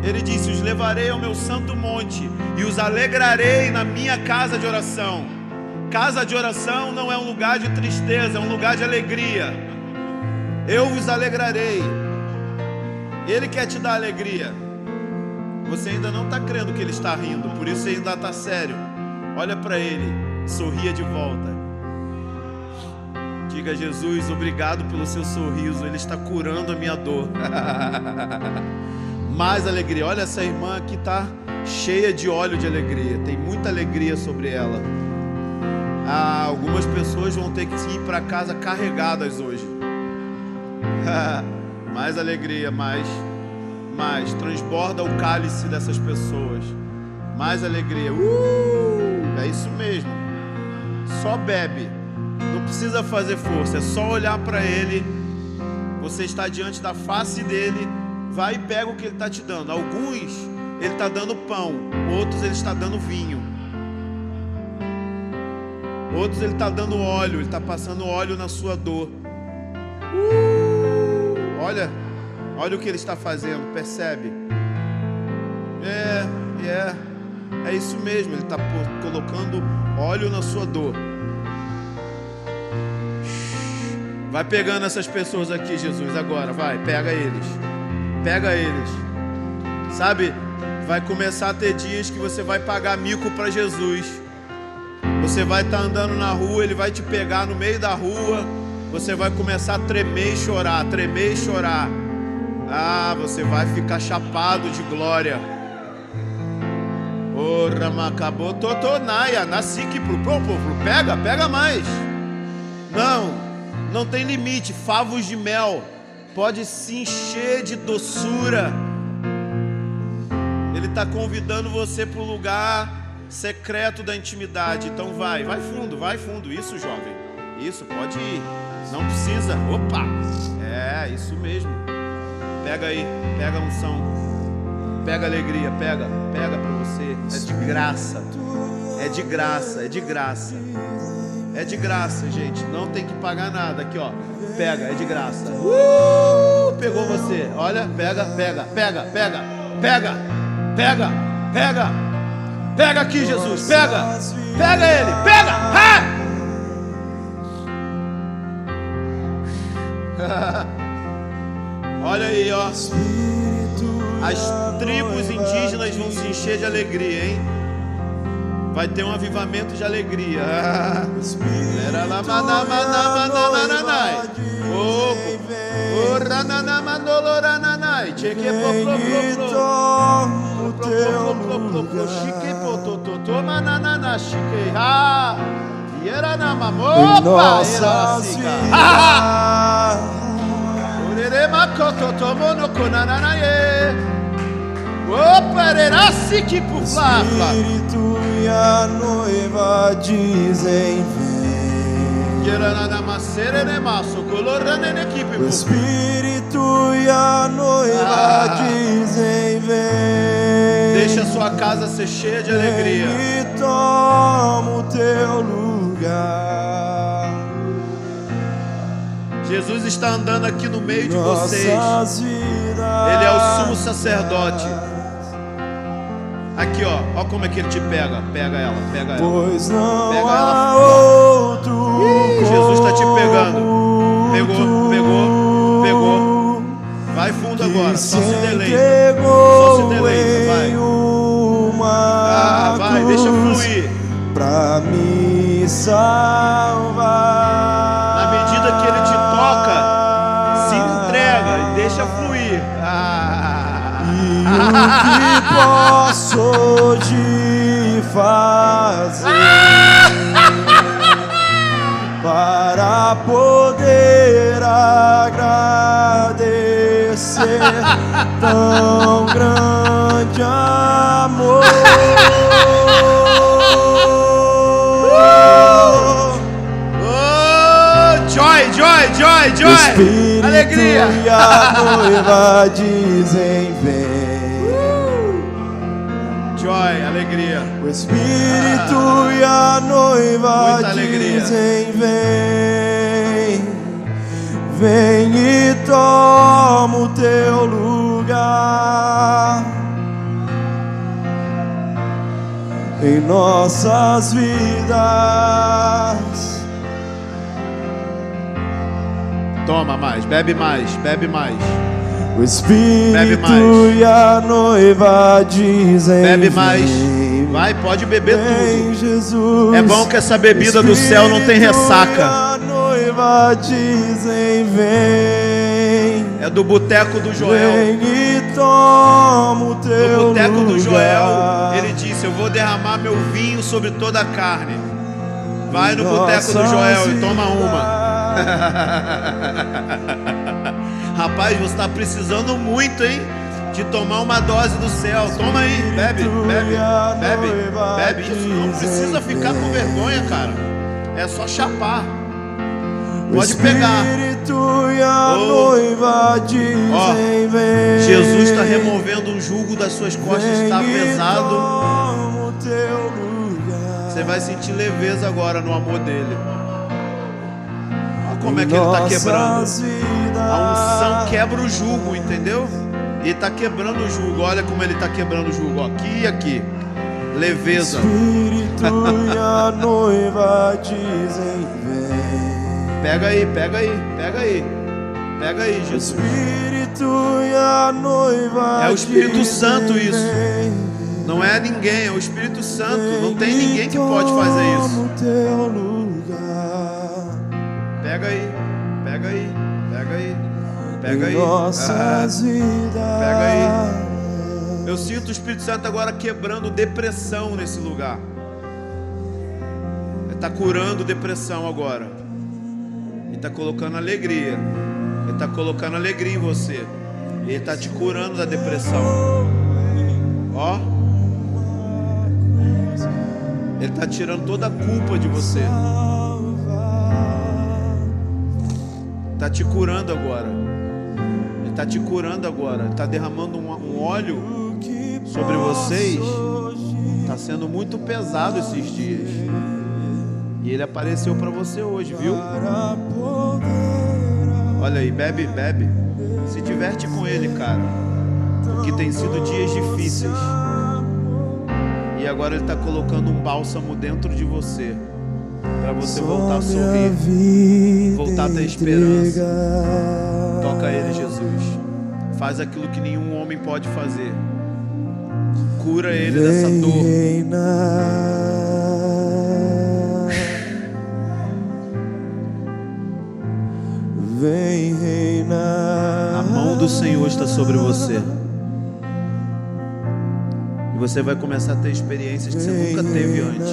Ele disse: os levarei ao meu santo monte e os alegrarei na minha casa de oração. Casa de oração não é um lugar de tristeza, é um lugar de alegria. Eu vos alegrarei. Ele quer te dar alegria. Você ainda não está crendo que ele está rindo, por isso ainda está sério. Olha para ele, sorria de volta. Diga: Jesus, obrigado pelo seu sorriso, ele está curando a minha dor. Mais alegria. Olha, essa irmã aqui está cheia de óleo de alegria. Tem muita alegria sobre ela. Algumas pessoas vão ter que ir para casa carregadas hoje. Mais alegria, mais. Transborda o cálice dessas pessoas. Mais alegria. É isso mesmo. Só bebe. Não precisa fazer força, é só olhar para ele. Você está diante da face dele. Vai e pega o que ele está te dando. Alguns ele está dando pão, outros ele está dando vinho, outros ele está dando óleo. Ele está passando óleo na sua dor. Olha o que ele está fazendo, percebe? É isso mesmo. Ele está colocando óleo na sua dor. Vai pegando essas pessoas aqui, Jesus, agora, vai, pega eles. Sabe, vai começar a ter dias que você vai pagar mico para Jesus. Você vai estar andando na rua, ele vai te pegar no meio da rua. Você vai começar a tremer e chorar. Você vai ficar chapado de glória. Ora, macabou, totonaia, nasci que pro povo. Pega mais. Não tem limite. Favos de mel pode se encher de doçura. Ele está convidando você para o lugar secreto da intimidade. Então vai fundo. Isso, jovem. Isso, pode ir. Não precisa. Opa! É, isso mesmo. Pega aí, pega a unção. Pega a alegria, pega para você. É de graça. É de graça, é de graça. É de graça, gente. Não tem que pagar nada. Aqui, ó. Pega, é de graça. Pegou você. Olha, pega. Pega aqui, Jesus. Pega ele. Pega. Olha aí, ó. As tribos indígenas vão se encher de alegria, hein? Vai ter um avivamento de alegria. O Espírito e a noiva dizem vem. O Espírito e a noiva dizem vem. Deixa a sua casa ser cheia de alegria. E toma o teu lugar. Jesus está andando aqui no meio de vocês. Ele é o sumo sacerdote. Aqui, ó como é que ele te pega. Pega ela. Pois não pega há ela. outro. Jesus está te pegando. Pegou. Vai fundo agora. Só se deleita. Vai. Vai, deixa fluir. Pra me salvar. Na medida que ele te toca, se entrega e deixa fluir. E o que posso te fazer para poder agradecer tão grande amor? Joy, o Espírito alegria. E a noiva dizem vem. Joy, alegria. O Espírito e a noiva dizem vem e toma o teu lugar em nossas vidas. Toma mais, bebe mais. O Espírito e a noiva dizem bebe mais. Vai, pode beber tudo. Jesus. É bom que essa bebida do céu não tem ressaca. A noiva dizem vem. É do boteco do Joel. Vem e toma o teu no boteco do Joel, lugar. ele disse: eu vou derramar meu vinho sobre toda a carne. Vai no boteco do Joel e toma uma. Rapaz, você está precisando muito, hein? De tomar uma dose do céu. Toma aí, bebe. Isso não precisa ficar com vergonha, cara. É só chapar. Pode pegar. Jesus está removendo um jugo das suas costas. Está pesado. Você vai sentir leveza agora no amor dele. Como é que ele está quebrando? A unção quebra o jugo, entendeu? Ele está quebrando o jugo. Olha como ele está quebrando o jugo. Aqui e aqui. Leveza. Espírito e a noiva dizem vem. Pega aí, Jesus. Espírito e a noiva é o Espírito dizem Santo isso. Vem. Não é ninguém, é o Espírito Santo. Não tem ninguém que pode fazer isso. Pega aí. Nossas vidas. Pega aí. Eu sinto o Espírito Santo agora quebrando depressão nesse lugar. Ele está curando depressão agora. Ele está colocando alegria. Ele está colocando alegria em você. Ele está te curando da depressão. Ó. Ele está tirando toda a culpa de você. Está te curando agora. Ele está te curando agora. Ele está derramando um óleo sobre vocês. Está sendo muito pesado esses dias. E ele apareceu para você hoje, viu? Olha aí, bebe, bebe. Se diverte com ele, cara. Porque tem sido dias difíceis. E agora ele está colocando um bálsamo dentro de você. Para você voltar a sorrir. Voltar a ter esperança. Toca ele, Jesus. Faz aquilo que nenhum homem pode fazer. Cura ele dessa dor. Vem reinar. A mão do Senhor está sobre você. E você vai começar a ter experiências que você nunca teve antes.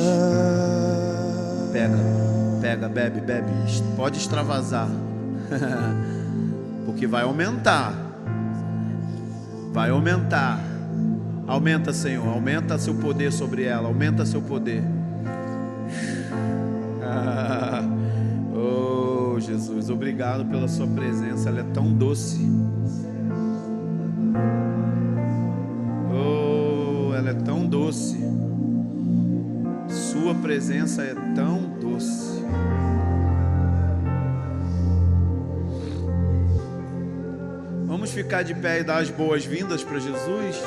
Pega, pega, bebe, bebe. Pode extravasar. Porque vai aumentar. Vai aumentar. Aumenta, Senhor. Aumenta seu poder sobre ela. Aumenta seu poder. Oh, Jesus, obrigado pela sua presença. Ela é tão doce. Oh, ela é tão doce. Sua presença é tão doce. Vamos ficar de pé e dar as boas-vindas para Jesus?